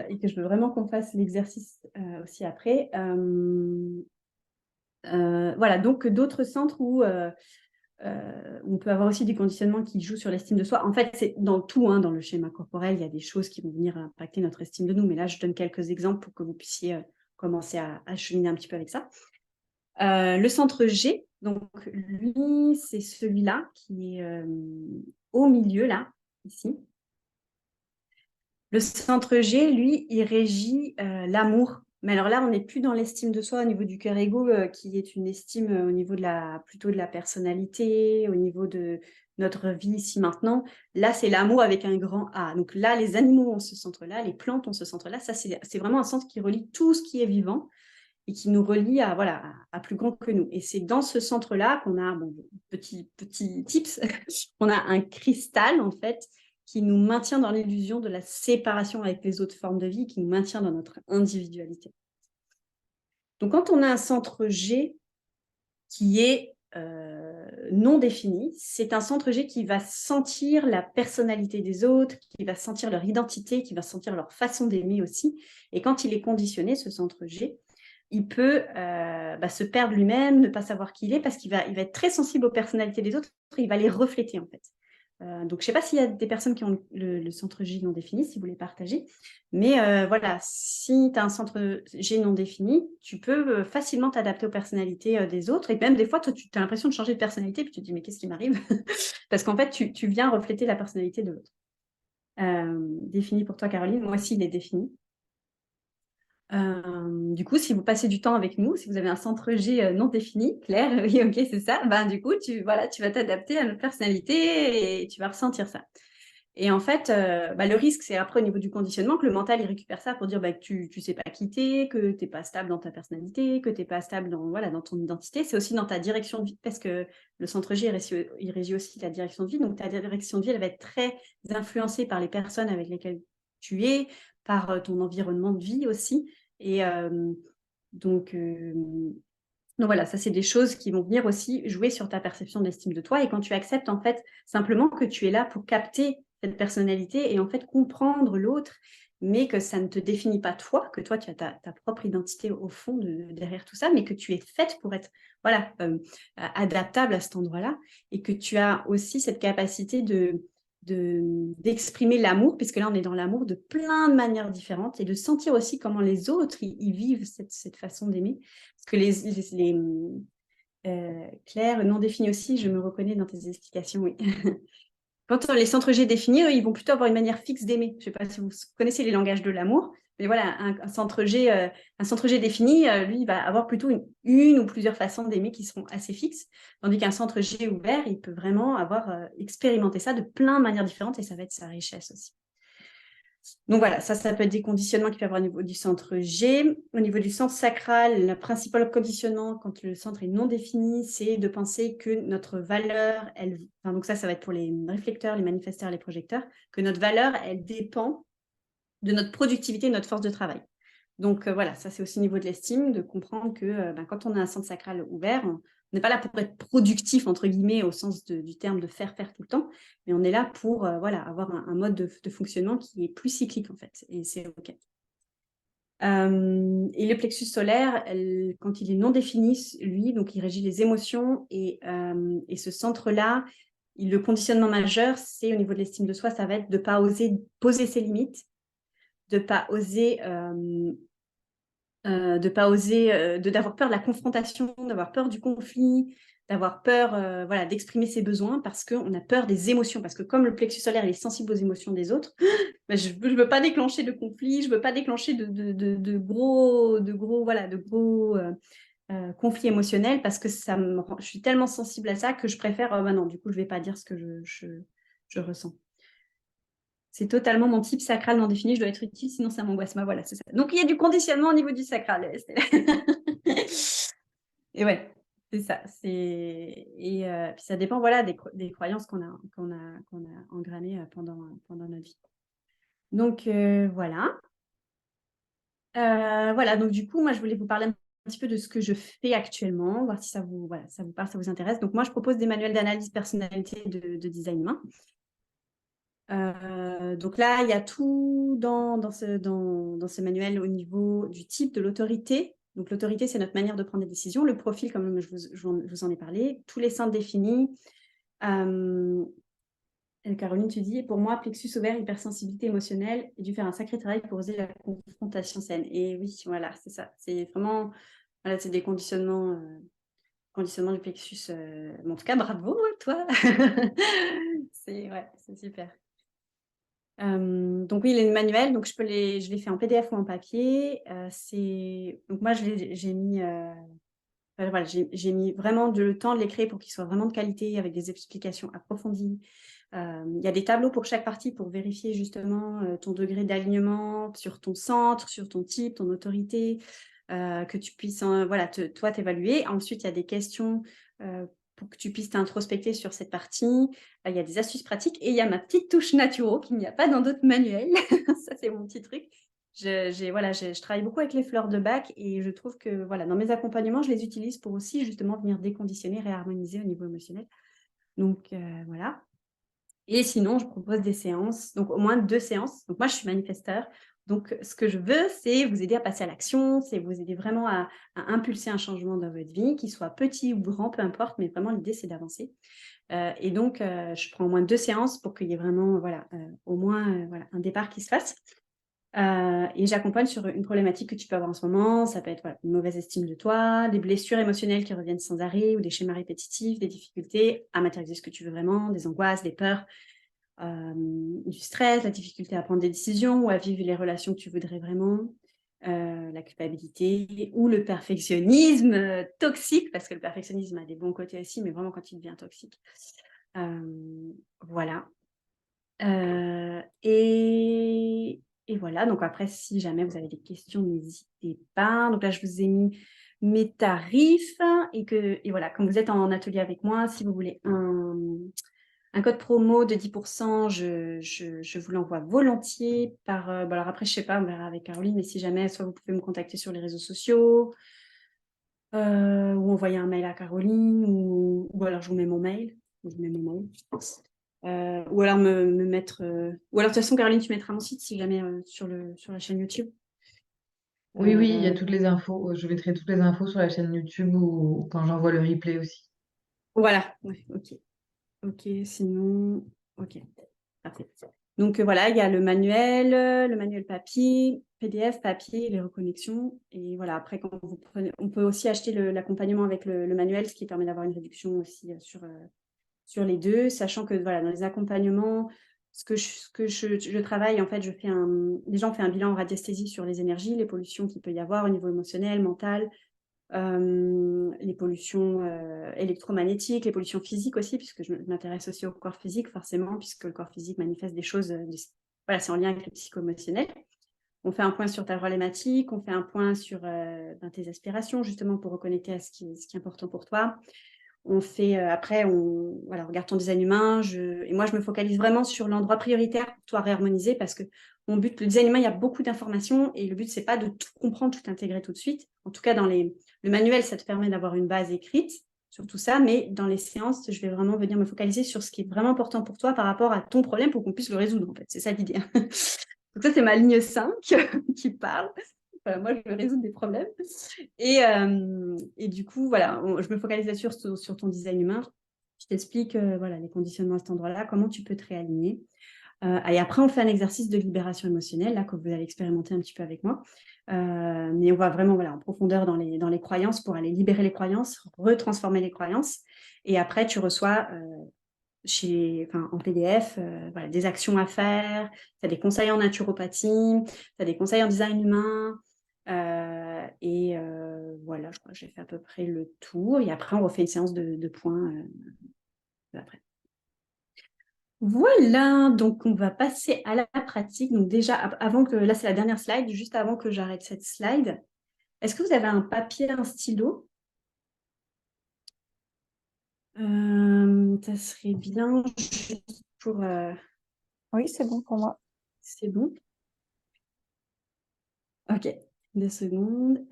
Et que je veux vraiment qu'on fasse l'exercice aussi après. Voilà, donc d'autres centres où on peut avoir aussi des conditionnements qui jouent sur l'estime de soi. En fait, c'est dans tout, dans le schéma corporel, il y a des choses qui vont venir impacter notre estime de nous. Mais là, je donne quelques exemples pour que vous puissiez commencer à cheminer un petit peu avec ça. Le centre G, donc lui, c'est celui-là qui est au milieu, là, ici. Le centre G, lui, il régit l'amour. Mais alors là, on n'est plus dans l'estime de soi au niveau du cœur égo, qui est une estime au niveau plutôt de la personnalité, au niveau de notre vie ici maintenant. Là, c'est l'amour avec un grand A. Donc là, les animaux ont ce centre-là, les plantes ont ce centre-là. Ça, c'est vraiment un centre qui relie tout ce qui est vivant et qui nous relie à plus grand que nous. Et c'est dans ce centre-là qu'on a, petit tips, on a un cristal, en fait, qui nous maintient dans l'illusion de la séparation avec les autres formes de vie, qui nous maintient dans notre individualité. Donc, quand on a un centre G qui est non défini, c'est un centre G qui va sentir la personnalité des autres, qui va sentir leur identité, qui va sentir leur façon d'aimer aussi. Et quand il est conditionné, ce centre G, il peut se perdre lui-même, ne pas savoir qui il est, parce qu'il va être très sensible aux personnalités des autres, il va les refléter en fait. Donc, je ne sais pas s'il y a des personnes qui ont le centre G non défini, si vous voulez partager. Mais voilà, si tu as un centre G non défini, tu peux facilement t'adapter aux personnalités des autres. Et même des fois, toi, tu as l'impression de changer de personnalité, puis tu te dis, mais qu'est-ce qui m'arrive? Parce qu'en fait, tu viens refléter la personnalité de l'autre. Défini pour toi, Caroline. Moi aussi, il est défini. Du coup, si vous passez du temps avec nous, si vous avez un centre G non défini, Claire, oui, ok, c'est ça, du coup, tu vas t'adapter à notre personnalité et tu vas ressentir ça. Et en fait, le risque, c'est après au niveau du conditionnement que le mental, il récupère ça pour dire que tu ne sais pas quitter, que tu n'es pas stable dans ta personnalité, que tu n'es pas stable dans ton identité. C'est aussi dans ta direction de vie, parce que le centre G, il régit aussi ta direction de vie. Donc, ta direction de vie, elle va être très influencée par les personnes avec lesquelles tu es, par ton environnement de vie aussi. Et donc, donc voilà, ça c'est des choses qui vont venir aussi jouer sur ta perception de l'estime de toi. Et quand tu acceptes en fait simplement que tu es là pour capter cette personnalité et en fait comprendre l'autre, mais que ça ne te définit pas toi, que toi tu as ta propre identité au fond derrière tout ça, mais que tu es faite pour être voilà, adaptable à cet endroit-là et que tu as aussi cette capacité d'exprimer l'amour, puisque là on est dans l'amour de plein de manières différentes et de sentir aussi comment les autres ils vivent cette façon d'aimer. Parce que Claire, non défini aussi, je me reconnais dans tes explications, oui. Quand les centres G définis, eux, ils vont plutôt avoir une manière fixe d'aimer. Je ne sais pas si vous connaissez les langages de l'amour, mais voilà, un centre G défini, lui, il va avoir plutôt une ou plusieurs façons d'aimer qui seront assez fixes, tandis qu'un centre G ouvert, il peut vraiment avoir expérimenté ça de plein de manières différentes et ça va être sa richesse aussi. Donc voilà, ça peut être des conditionnements qu'il peut y avoir au niveau du centre G. Au niveau du centre sacral, le principal conditionnement, quand le centre est non défini, c'est de penser que notre valeur, donc ça va être pour les réflecteurs, les manifesteurs, les projecteurs, que notre valeur, elle dépend de notre productivité, de notre force de travail. Donc voilà, ça c'est aussi au niveau de l'estime, de comprendre que quand on a un centre sacral ouvert, on n'est pas là pour être productif, entre guillemets, au sens du terme de faire tout le temps, mais on est là pour avoir un mode de fonctionnement qui est plus cyclique en fait, et c'est OK. Et le plexus solaire, quand il est non défini, lui, donc il régit les émotions, et ce centre-là, le conditionnement majeur, c'est au niveau de l'estime de soi, ça va être de ne pas oser poser ses limites, de ne pas oser d'avoir peur de la confrontation, d'avoir peur du conflit, d'avoir peur voilà, d'exprimer ses besoins parce qu'on a peur des émotions. Parce que comme le plexus solaire il est sensible aux émotions des autres, ben je ne veux pas déclencher de conflit, je ne veux pas déclencher de gros conflits émotionnels parce que je suis tellement sensible à ça que je préfère, non, du coup, je ne vais pas dire ce que je ressens. C'est totalement mon type sacral non défini, je dois être utile, sinon ça m'angoisse. Voilà, c'est ça. Donc il y a du conditionnement au niveau du sacral. Et ouais, c'est ça. Et puis ça dépend voilà, des croyances qu'on a engrammées pendant notre vie. Donc voilà. Voilà, donc du coup, moi je voulais vous parler un petit peu de ce que je fais actuellement, voir si ça vous parle, ça vous intéresse. Donc moi je propose des manuels d'analyse personnalité de design humain. Donc là, il y a tout dans ce manuel au niveau du type de l'autorité. Donc l'autorité, c'est notre manière de prendre des décisions. Le profil, comme je vous en ai parlé, tous les centres définis. Caroline, tu dis, pour moi, plexus ouvert, hypersensibilité émotionnelle, et dû faire un sacré travail pour oser la confrontation saine. Et oui, voilà, c'est ça. C'est vraiment, voilà, c'est des conditionnements du plexus. Mais en tout cas, bravo, toi. C'est super. Donc oui, les manuels, donc je les fais en PDF ou en papier. Donc moi j'ai mis voilà, j'ai mis vraiment le temps de les créer pour qu'ils soient vraiment de qualité avec des explications approfondies. Il y a des tableaux pour chaque partie pour vérifier justement ton degré d'alignement sur ton centre, sur ton type, ton autorité, que tu puisses toi t'évaluer. Ensuite, il y a des questions pour que tu puisses t'introspecter sur cette partie. Il y a des astuces pratiques et il y a ma petite touche naturo qu'il n'y a pas dans d'autres manuels. Ça, c'est mon petit truc. Je travaille beaucoup avec les fleurs de bac et je trouve que voilà, dans mes accompagnements, je les utilise pour aussi justement venir déconditionner, réharmoniser au niveau émotionnel. Donc voilà. Et sinon, je propose des séances, donc au moins 2 séances. Donc moi, je suis manifesteur. Donc ce que je veux, c'est vous aider à passer à l'action, c'est vous aider vraiment à impulser un changement dans votre vie, qu'il soit petit ou grand, peu importe, mais vraiment l'idée, c'est d'avancer. Et donc, je prends au moins 2 séances pour qu'il y ait vraiment au moins un départ qui se fasse. Et j'accompagne sur une problématique que tu peux avoir en ce moment. Ça peut être une mauvaise estime de toi, des blessures émotionnelles qui reviennent sans arrêt ou des schémas répétitifs, des difficultés à matérialiser ce que tu veux vraiment, des angoisses, des peurs, du stress, la difficulté à prendre des décisions ou à vivre les relations que tu voudrais vraiment, la culpabilité ou le perfectionnisme toxique, parce que le perfectionnisme a des bons côtés aussi, mais vraiment quand il devient toxique. Voilà. Et voilà, donc après, si jamais vous avez des questions, n'hésitez pas. Donc là, je vous ai mis mes tarifs et voilà, comme vous êtes en atelier avec moi, si vous voulez un un code promo de 10%, je vous l'envoie volontiers par... alors après, je ne sais pas, on verra avec Caroline, mais si jamais, soit vous pouvez me contacter sur les réseaux sociaux, ou envoyer un mail à Caroline, ou alors je vous mets mon mail. Je vous mets mon mail. Ou alors me mettre... Ou alors de toute façon, Caroline, tu mettras mon site si jamais sur la chaîne YouTube. Oui, oui, il y a Euh, toutes les infos. Je mettrai toutes les infos sur la chaîne YouTube ou quand j'envoie le replay aussi. voilà, ouais, ok. Ok, sinon... Ok, parfait. Donc voilà, il y a le manuel papier, PDF, papier, les reconnexions. Et voilà, après, quand vous prenez, on peut aussi acheter l'accompagnement avec le manuel, ce qui permet d'avoir une réduction aussi sur les deux, sachant que voilà, dans les accompagnements, ce que je travaille, en fait, déjà on fait un bilan en radiesthésie sur les énergies, les pollutions qu'il peut y avoir au niveau émotionnel, mental, les pollutions électromagnétiques, les pollutions physiques aussi, puisque je m'intéresse aussi au corps physique, forcément, puisque le corps physique manifeste des choses, voilà, c'est en lien avec le psycho-émotionnel. On fait un point sur ta problématique, on fait un point sur tes aspirations, justement, pour reconnecter à ce qui est important pour toi. On fait, après, on regarde ton design humain, et moi, je me focalise vraiment sur l'endroit prioritaire pour toi réharmoniser, parce que mon but, le design humain, il y a beaucoup d'informations, et le but, c'est pas de tout comprendre, tout intégrer tout de suite. En tout cas, le manuel, ça te permet d'avoir une base écrite sur tout ça, mais dans les séances, je vais vraiment venir me focaliser sur ce qui est vraiment important pour toi par rapport à ton problème pour qu'on puisse le résoudre, en fait. C'est ça l'idée. Donc ça, c'est ma ligne 5 qui parle. Voilà, moi, je veux résoudre des problèmes. Et du coup, voilà, je me focalise là-dessus sur ton design humain. Je t'explique voilà, les conditionnements à cet endroit-là, comment tu peux te réaligner. Et après, on fait un exercice de libération émotionnelle, là, que vous allez expérimenter un petit peu avec moi. Mais on va vraiment en profondeur dans les croyances pour aller libérer les croyances, retransformer les croyances. Et après, tu reçois en PDF voilà, des actions à faire, tu as des conseils en naturopathie, tu as des conseils en design humain. Voilà, je crois que j'ai fait à peu près le tour. Et après, on refait une séance de points après. Voilà, donc on va passer à la pratique. Donc déjà, là c'est la dernière slide, juste avant que j'arrête cette slide. Est-ce que vous avez un papier, un stylo? Ça serait bien juste pour... Oui, c'est bon pour moi. C'est bon? Ok, 2 secondes.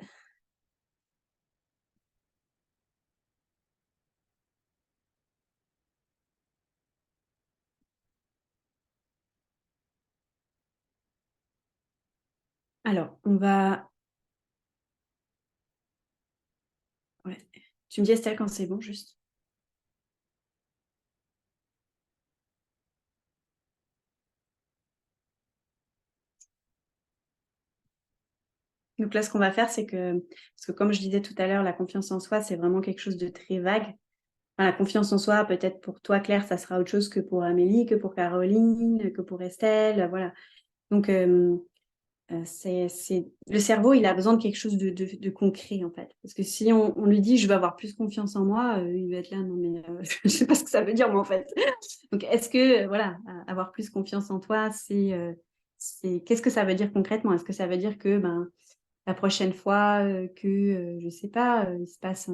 Alors, on va... Ouais. Tu me dis Estelle quand c'est bon, juste. Donc là, ce qu'on va faire, c'est parce que comme je disais tout à l'heure, la confiance en soi, c'est vraiment quelque chose de très vague. Enfin, la confiance en soi, peut-être pour toi, Claire, ça sera autre chose que pour Amélie, que pour Caroline, que pour Estelle, voilà. Donc, le cerveau, il a besoin de quelque chose de concret, en fait. Parce que si on lui dit, je veux avoir plus confiance en moi, il va être là, non mais je ne sais pas ce que ça veut dire, moi, en fait. Donc, est-ce que, voilà, avoir plus confiance en toi, qu'est-ce que ça veut dire concrètement? Est-ce que ça veut dire que, la prochaine fois je ne sais pas, il se passe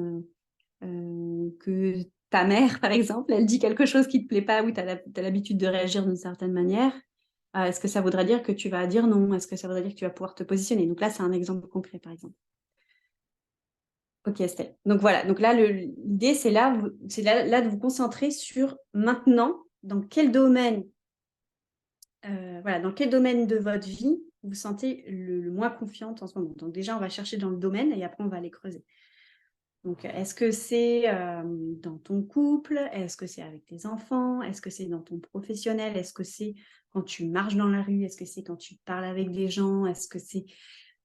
que ta mère, par exemple, elle dit quelque chose qui ne te plaît pas ou tu as l'habitude de réagir d'une certaine manière, est-ce que ça voudrait dire que tu vas dire non? Est-ce que ça voudrait dire que tu vas pouvoir te positionner? Donc là, c'est un exemple concret, par exemple. Ok, Estelle. Donc voilà, donc là, l'idée, c'est là de vous concentrer sur maintenant, dans quel domaine, dans quel domaine de votre vie vous vous sentez le moins confiante en ce moment. Donc déjà, on va chercher dans le domaine et après, on va aller creuser. Donc, est-ce que c'est dans ton couple? Est-ce que c'est avec tes enfants? Est-ce que c'est dans ton professionnel? Est-ce que c'est quand tu marches dans la rue? Est-ce que c'est quand tu parles avec des gens? Est-ce que c'est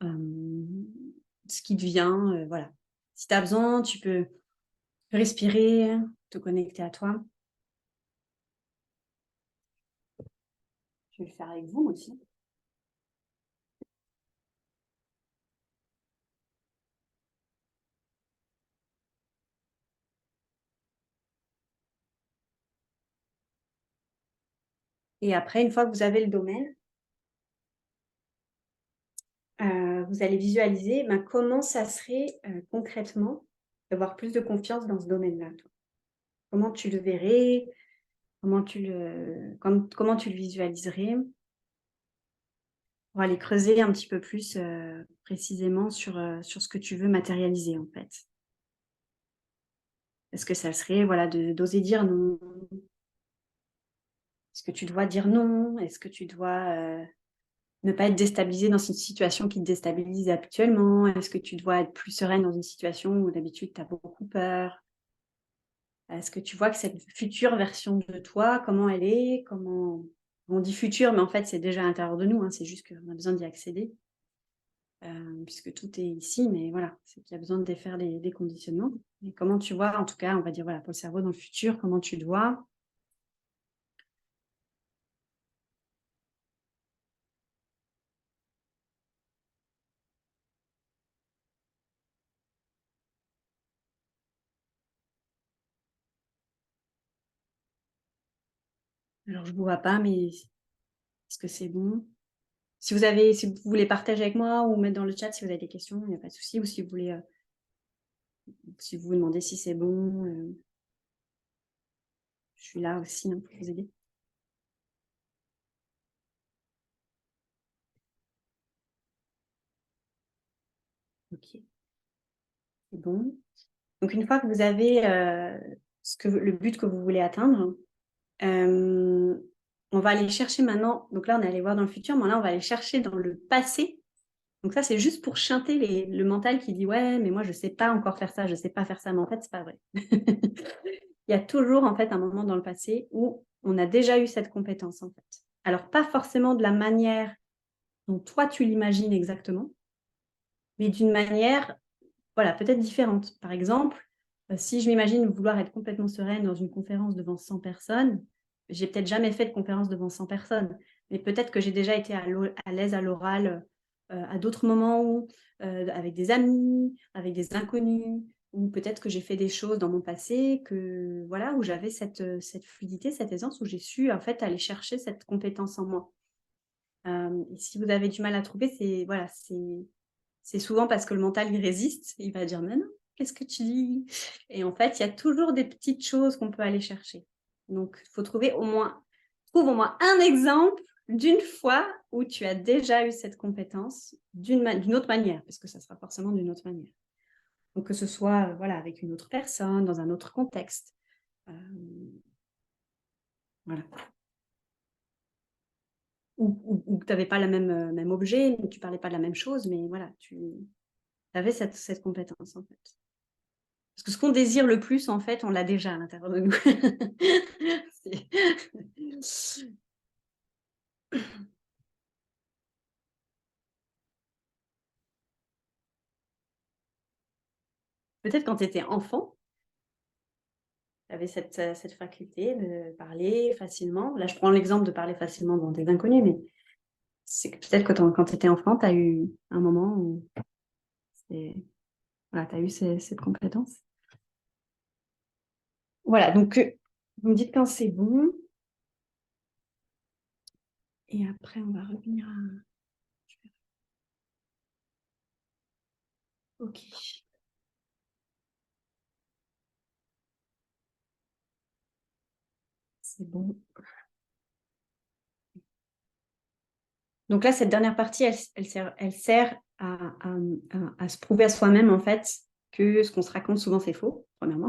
ce qui te vient? Voilà. Si tu as besoin, tu peux respirer, te connecter à toi. Je vais le faire avec vous aussi. Et après, une fois que vous avez le domaine, vous allez visualiser comment ça serait concrètement d'avoir plus de confiance dans ce domaine-là. Comment tu le verrais? comment comment tu le visualiserais pour aller creuser un petit peu plus précisément sur ce que tu veux matérialiser en fait. Est-ce que ça serait voilà, d'oser dire non? Est-ce que tu dois dire non? Est-ce que tu dois ne pas être déstabilisé dans une situation qui te déstabilise actuellement? Est-ce que tu dois être plus sereine dans une situation où d'habitude tu as beaucoup peur? Est-ce que tu vois que cette future version de toi, comment elle est? On dit futur, mais en fait, c'est déjà à l'intérieur de nous, hein, c'est juste qu'on a besoin d'y accéder, puisque tout est ici, mais voilà, c'est qu'il y a besoin de défaire des conditionnements. Et comment tu vois, en tout cas, on va dire, voilà, pour le cerveau dans le futur, comment tu te vois? Alors, je ne vous vois pas, mais est-ce que c'est bon? Si vous voulez partager avec moi ou mettre dans le chat si vous avez des questions, il n'y a pas de souci. Ou si vous voulez, si vous vous demandez si c'est bon, je suis là aussi hein, pour vous aider. Ok, c'est bon. Donc une fois que vous avez le but que vous voulez atteindre, on va aller chercher maintenant. Donc là, on est allé voir dans le futur, mais là, on va aller chercher dans le passé. Donc ça, c'est juste pour chanter le mental qui dit ouais, mais moi, je ne sais pas encore faire ça, je ne sais pas faire ça. Mais en fait, c'est pas vrai. Il y a toujours en fait un moment dans le passé où on a déjà eu cette compétence en fait. Alors pas forcément de la manière dont toi tu l'imagines exactement, mais d'une manière voilà, peut-être différente. Par exemple, si je m'imagine vouloir être complètement sereine dans une conférence devant 100 personnes, j'ai peut-être jamais fait de conférence devant 100 personnes, mais peut-être que j'ai déjà été à l'aise à l'oral à d'autres moments où, avec des amis, avec des inconnus, ou peut-être que j'ai fait des choses dans mon passé voilà, où j'avais cette fluidité, cette aisance, où j'ai su en fait aller chercher cette compétence en moi. Et si vous avez du mal à trouver, c'est souvent parce que le mental, il résiste. Il va dire: «Mais non, qu'est-ce que tu dis?» Et en fait, il y a toujours des petites choses qu'on peut aller chercher. Donc, il faut trouve au moins un exemple d'une fois où tu as déjà eu cette compétence d'une autre manière, parce que ça sera forcément d'une autre manière. Donc que ce soit, voilà, avec une autre personne, dans un autre contexte. Voilà. Ou que tu avais pas le même objet, mais tu parlais pas de la même chose, mais voilà, tu avais cette compétence, en fait. Parce que ce qu'on désire le plus, en fait, on l'a déjà à l'intérieur de nous. C'est peut-être quand tu étais enfant, tu avais cette faculté de parler facilement. Là, je prends l'exemple de parler facilement devant des inconnus, mais c'est que peut-être que quand tu étais enfant, tu as eu un moment où voilà, tu as eu cette compétence. Voilà, donc vous me dites quand c'est bon. Et après, on va revenir à... Ok. C'est bon. Donc là, cette dernière partie, elle sert à se prouver à soi-même, en fait, que ce qu'on se raconte souvent, c'est faux, premièrement.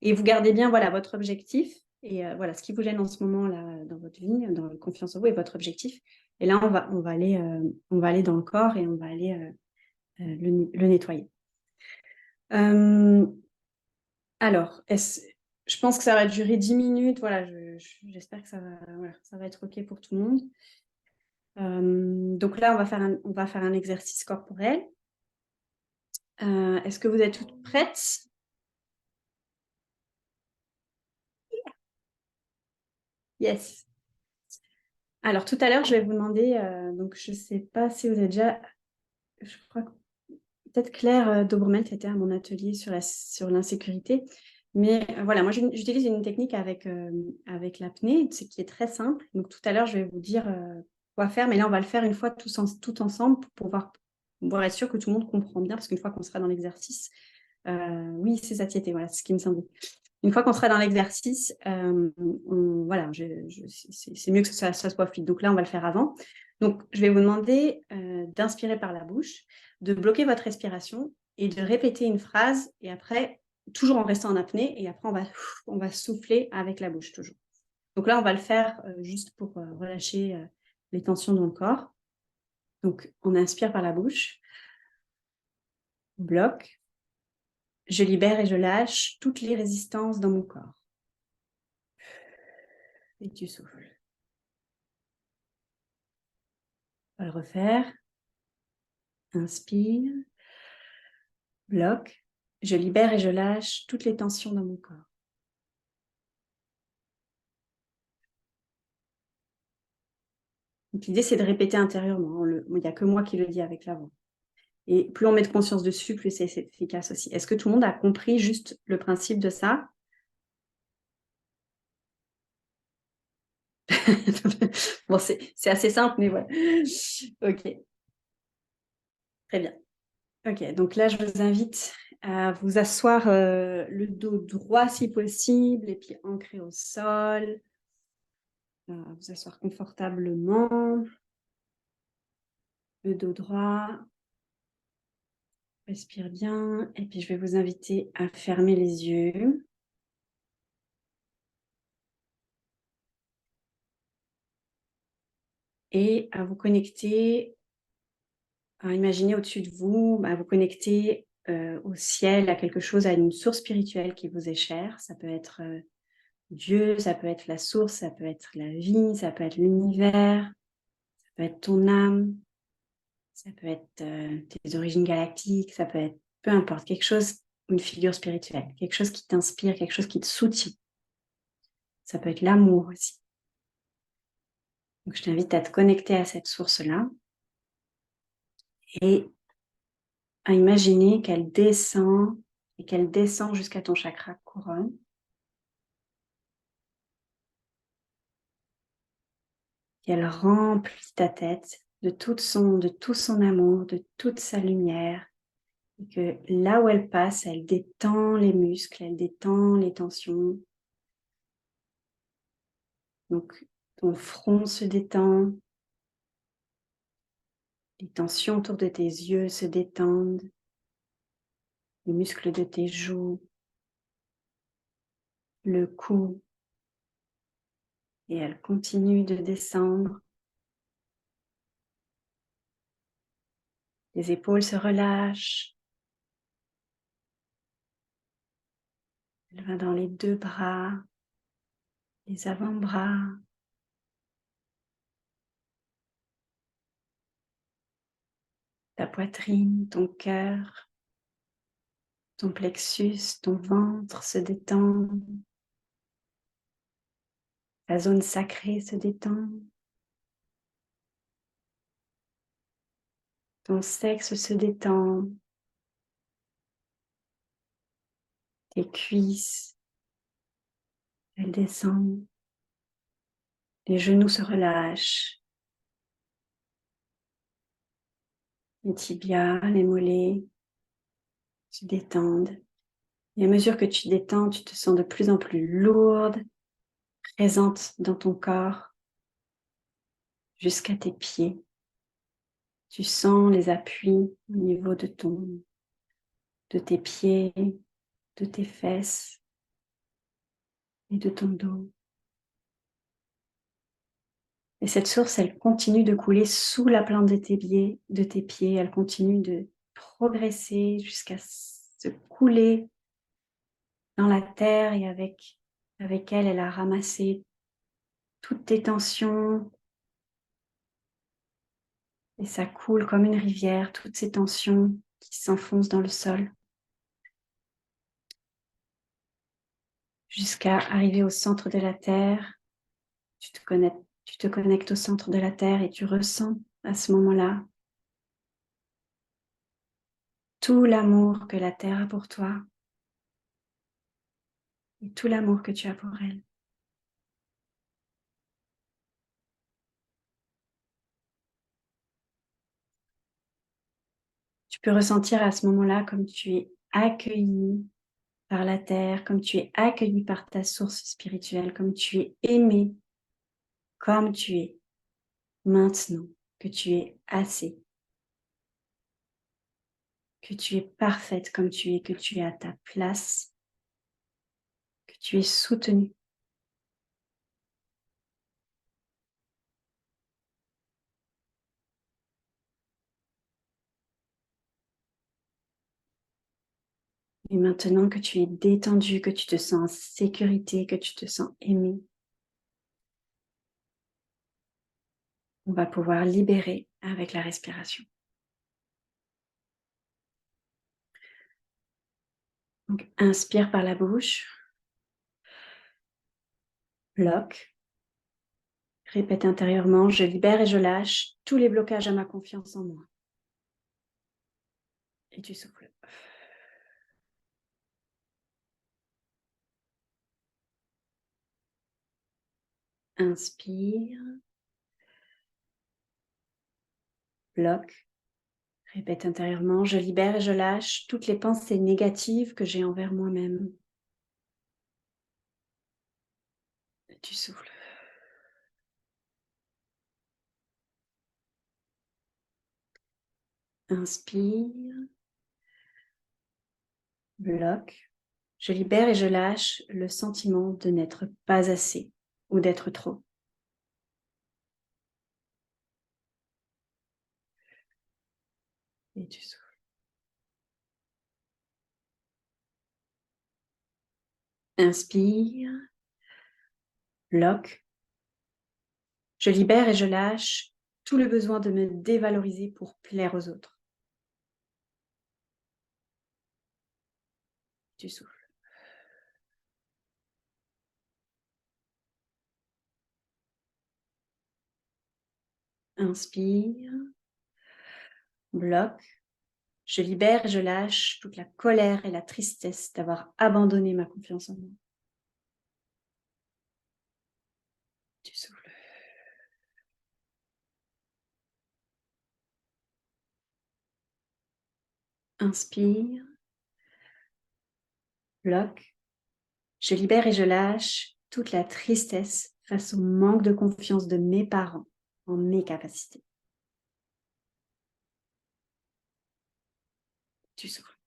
Et vous gardez bien voilà, votre objectif et voilà, ce qui vous gêne en ce moment-là dans votre vie, dans la confiance en vous et votre objectif. Et là, on va aller dans le corps et on va aller le nettoyer. Alors, je pense que ça va durer 10 minutes. Voilà, j'espère que ça va être OK pour tout le monde. Donc là, on va faire un exercice corporel. Est-ce que vous êtes toutes prêtes? Yes. Alors, tout à l'heure, je vais vous demander, donc je ne sais pas si vous avez déjà, je crois que peut-être Claire Doberman était à mon atelier sur l'insécurité. Mais voilà, moi, j'utilise une technique avec l'apnée, qui est très simple. Donc, tout à l'heure, je vais vous dire quoi faire. Mais là, on va le faire une fois tout ensemble pour pouvoir être sûr que tout le monde comprend bien. Parce qu'une fois qu'on sera dans l'exercice, oui, c'est satiété. Voilà, c'est ce qui me semble. Une fois qu'on sera dans l'exercice, voilà, c'est mieux que ça soit fluide. Donc là, on va le faire avant. Donc, je vais vous demander d'inspirer par la bouche, de bloquer votre respiration et de répéter une phrase. Et après, toujours en restant en apnée. Et après, on va souffler avec la bouche, toujours. Donc là, on va le faire juste pour relâcher les tensions dans le corps. Donc, on inspire par la bouche. On bloque. Je libère et je lâche toutes les résistances dans mon corps. Et tu souffles. On va le refaire. Inspire. Bloque. Je libère et je lâche toutes les tensions dans mon corps. Donc, l'idée, c'est de répéter intérieurement. Il n'y a que moi qui le dis avec la voix. Et plus on met de conscience dessus, plus c'est efficace aussi. Est-ce que tout le monde a compris juste le principe de ça? Bon, c'est assez simple, mais voilà. Ok. Très bien. Ok, donc là, je vous invite à vous asseoir le dos droit si possible, les pieds ancrés au sol. Vous asseoir confortablement. Le dos droit. Respire bien. Et puis, je vais vous inviter à fermer les yeux. Et à vous connecter, à imaginer au-dessus de vous, à vous connecter au ciel, à quelque chose, à une source spirituelle qui vous est chère. Ça peut être Dieu, ça peut être la source, ça peut être la vie, ça peut être l'univers, ça peut être ton âme, ça peut être tes origines galactiques, ça peut être peu importe, quelque chose, une figure spirituelle, quelque chose qui t'inspire, quelque chose qui te soutient. Ça peut être l'amour aussi. Donc, je t'invite à te connecter à cette source-là et à imaginer qu'elle descend et qu'elle descend jusqu'à ton chakra couronne. Qu'elle remplit ta tête de tout son amour, de toute sa lumière. Et que là où elle passe, elle détend les muscles, elle détend les tensions. Donc, ton front se détend. Les tensions autour de tes yeux se détendent. Les muscles de tes joues. Le cou. Et elle continue de descendre. Les épaules se relâchent. Elle va dans les deux bras, les avant-bras. Ta poitrine, ton cœur, ton plexus, ton ventre se détend. Ta zone sacrée se détend. Ton sexe se détend. Tes cuisses, elles descendent. Les genoux se relâchent. Les tibias, les mollets se détendent. Et à mesure que tu détends, tu te sens de plus en plus lourde, présente dans ton corps, jusqu'à tes pieds. Tu sens les appuis au niveau de tes pieds, de tes fesses et de ton dos. Et cette source, elle continue de couler sous la plante de tes pieds. Elle continue de progresser jusqu'à se couler dans la terre et avec elle, elle a ramassé toutes tes tensions. Et ça coule comme une rivière, toutes ces tensions qui s'enfoncent dans le sol. Jusqu'à arriver au centre de la terre. Tu te connectes au centre de la terre et tu ressens à ce moment-là tout l'amour que la terre a pour toi et tout l'amour que tu as pour elle. Tu peux ressentir à ce moment-là comme tu es accueilli par la terre, comme tu es accueilli par ta source spirituelle, comme tu es aimé, comme tu es maintenant, que tu es assez, que tu es parfaite comme tu es, que tu es à ta place, que tu es soutenu. Et maintenant que tu es détendu, que tu te sens en sécurité, que tu te sens aimé, on va pouvoir libérer avec la respiration. Donc, inspire par la bouche, bloque, répète intérieurement, je libère et je lâche tous les blocages à ma confiance en moi. Et tu souffles. Inspire, bloque, répète intérieurement, je libère et je lâche toutes les pensées négatives que j'ai envers moi-même. Et tu souffles. Inspire, bloque, je libère et je lâche le sentiment de n'être pas assez ou d'être trop. Et tu souffles. Inspire, bloque, je libère et je lâche tout le besoin de me dévaloriser pour plaire aux autres. Tu souffles. Inspire, bloque, je libère et je lâche toute la colère et la tristesse d'avoir abandonné ma confiance en moi. Tu souffles. Inspire, bloque, je libère et je lâche toute la tristesse face au manque de confiance de mes parents en mes capacités. Tu souffles.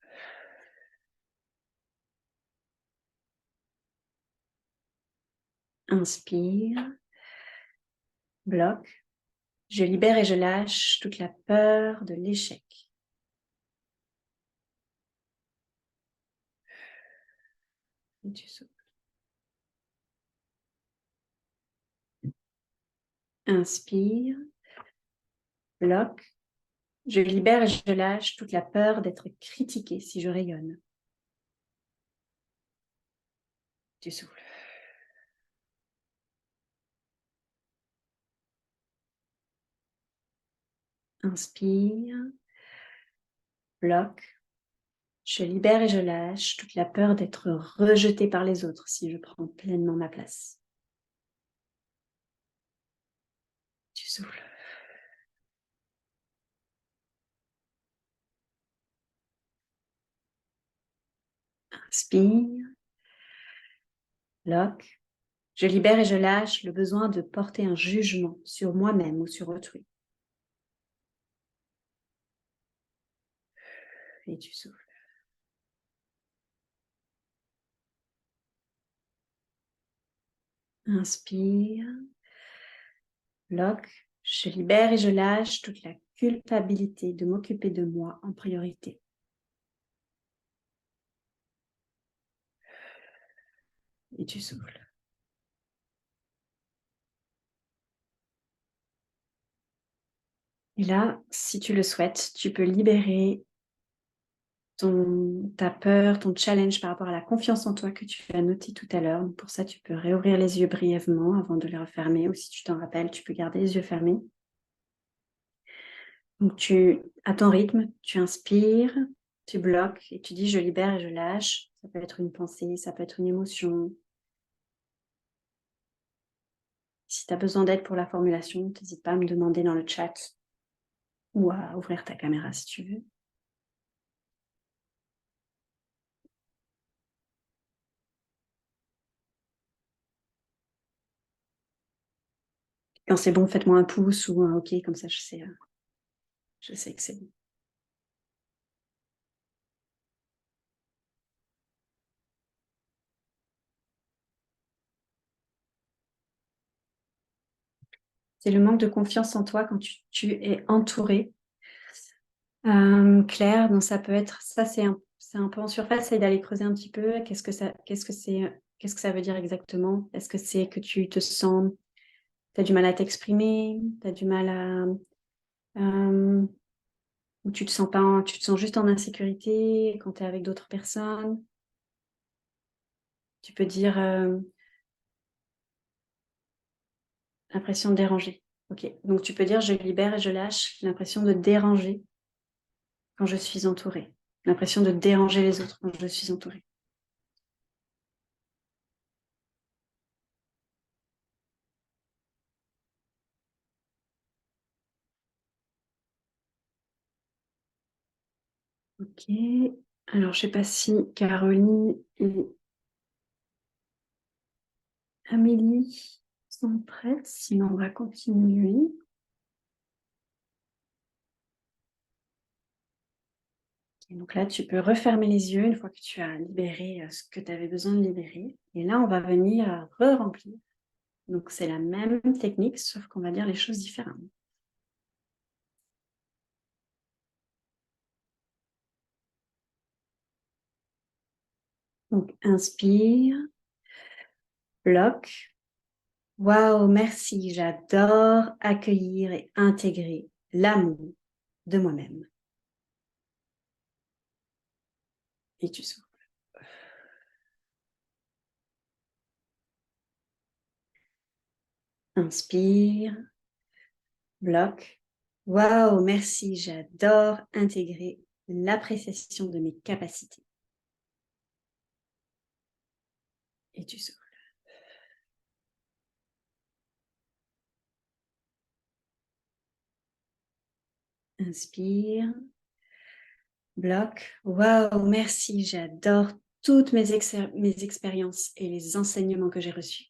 Inspire, bloque, je libère et je lâche toute la peur de l'échec. Et tu souffles. Inspire, bloque, je libère et je lâche toute la peur d'être critiquée si je rayonne. Tu souffles. Inspire, bloque, je libère et je lâche toute la peur d'être rejetée par les autres si je prends pleinement ma place. Tu souffles. Inspire, bloque, je libère et je lâche le besoin de porter un jugement sur moi-même ou sur autrui. Et tu souffles. Inspire, bloque, je libère et je lâche toute la culpabilité de m'occuper de moi en priorité. Et tu souffles. Et là, si tu le souhaites, tu peux libérer ta peur, ton challenge par rapport à la confiance en toi que tu as noté tout à l'heure. Pour ça, tu peux réouvrir les yeux brièvement avant de les refermer, ou si tu t'en rappelles, tu peux garder les yeux fermés. Donc, à ton rythme, tu inspires, tu bloques et tu dis je libère et je lâche. Ça peut être une pensée, ça peut être une émotion. Si tu as besoin d'aide pour la formulation, n'hésite pas à me demander dans le chat ou à ouvrir ta caméra si tu veux. Quand c'est bon, faites-moi un pouce ou un OK, comme ça je sais que c'est bon. C'est le manque de confiance en toi quand tu es entouré. Claire, donc ça peut être, ça c'est un peu en surface, essaye d'aller creuser un petit peu. Qu'est-ce que ça veut dire exactement? Est-ce que c'est que tu te sens, tu as du mal à t'exprimer, tu as du mal ou tu te sens pas, tu te sens juste en insécurité quand tu es avec d'autres personnes? Tu peux dire l'impression de déranger. Ok, donc tu peux dire je libère et je lâche l'impression de déranger quand je suis entourée. L'impression de déranger les autres quand je suis entourée. Ok, alors je sais pas si Caroline et Amélie sont prêtes, sinon on va continuer. Et donc là, tu peux refermer les yeux une fois que tu as libéré ce que tu avais besoin de libérer. Et là, on va venir re-remplir. Donc c'est la même technique, sauf qu'on va dire les choses différemment. Donc inspire, bloque. Waouh, merci, j'adore accueillir et intégrer l'amour de moi-même. Et tu souffles. Inspire, bloque. Waouh, merci, j'adore intégrer l'appréciation de mes capacités. Et tu souffles. Inspire, bloque. Waouh, merci, j'adore toutes mes expériences et les enseignements que j'ai reçus.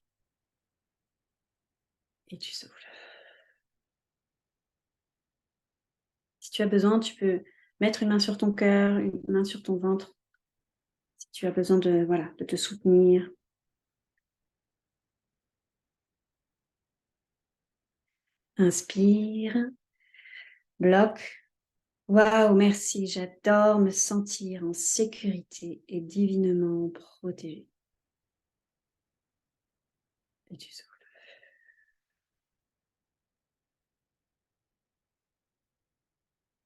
Et tu souffles. Si tu as besoin, tu peux mettre une main sur ton cœur, une main sur ton ventre. Si tu as besoin de te soutenir. Inspire, bloque. Waouh, merci, j'adore me sentir en sécurité et divinement protégée. Et tu souffles.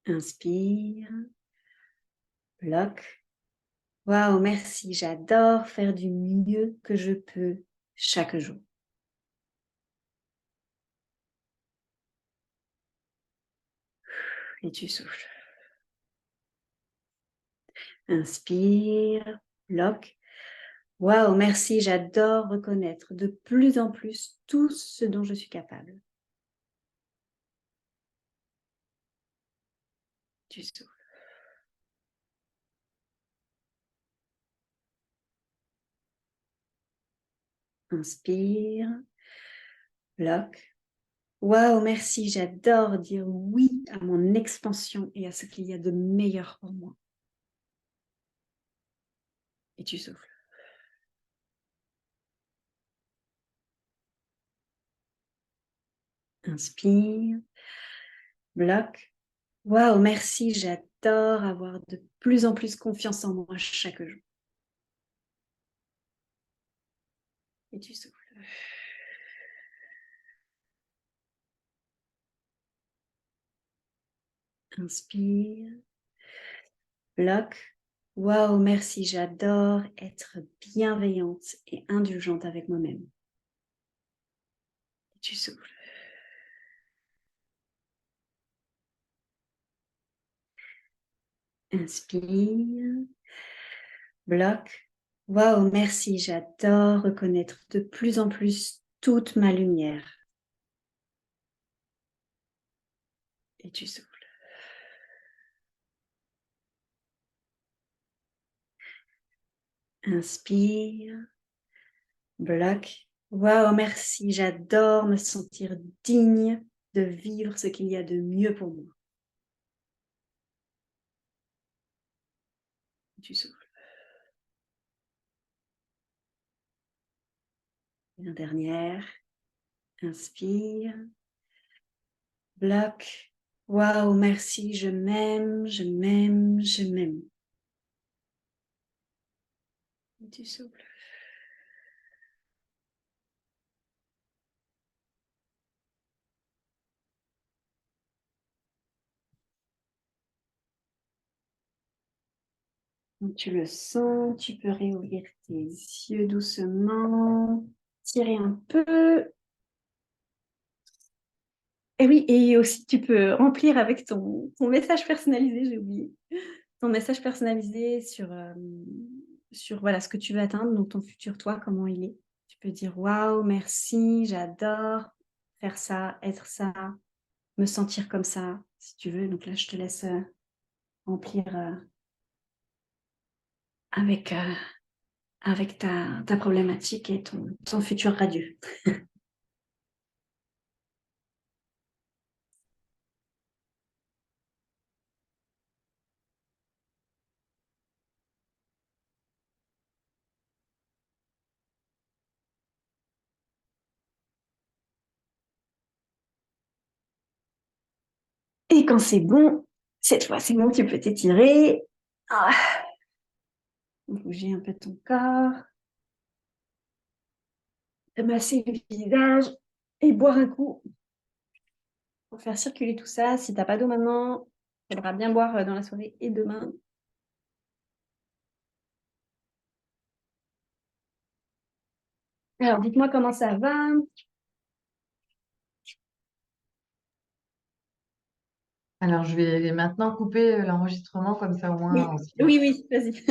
Inspire, bloque. Waouh, merci, j'adore faire du mieux que je peux chaque jour. Et tu souffles. Inspire, bloque. Waouh, merci, j'adore reconnaître de plus en plus tout ce dont je suis capable. Tu souffles. Inspire, bloque. Waouh, merci, j'adore dire oui à mon expansion et à ce qu'il y a de meilleur pour moi. Et tu souffles. Inspire, bloque. Waouh, merci, j'adore avoir de plus en plus confiance en moi chaque jour. Et tu souffles. Inspire, bloque. Waouh, merci, j'adore être bienveillante et indulgente avec moi-même. Et tu souffles. Inspire, bloque. Waouh, merci, j'adore reconnaître de plus en plus toute ma lumière. Et tu souffles. Inspire, bloque. Waouh, merci, j'adore me sentir digne de vivre ce qu'il y a de mieux pour moi. Tu souffles. La dernière. Inspire. Bloc. Waouh, merci, je m'aime, je m'aime, je m'aime. Tu souffles. Tu le sens, tu peux réouvrir tes yeux doucement, tirer un peu. Et oui, et aussi tu peux remplir avec ton message personnalisé, j'ai oublié. Ton message personnalisé sur voilà, ce que tu veux atteindre, donc ton futur toi, comment il est. Tu peux dire waouh, merci, j'adore faire ça, être ça, me sentir comme ça, si tu veux. Donc là, je te laisse remplir avec, avec ta problématique et ton futur radieux. Et quand c'est bon, cette fois, c'est bon, tu peux t'étirer. Ah, bouger un peu ton corps, te masser le visage et boire un coup pour faire circuler tout ça. Si tu n'as pas d'eau maintenant, il faudra bien boire dans la soirée et demain. Alors, dites-moi comment ça va. Alors, je vais maintenant couper l'enregistrement, comme ça au moins Oui, on se oui, oui, vas-y.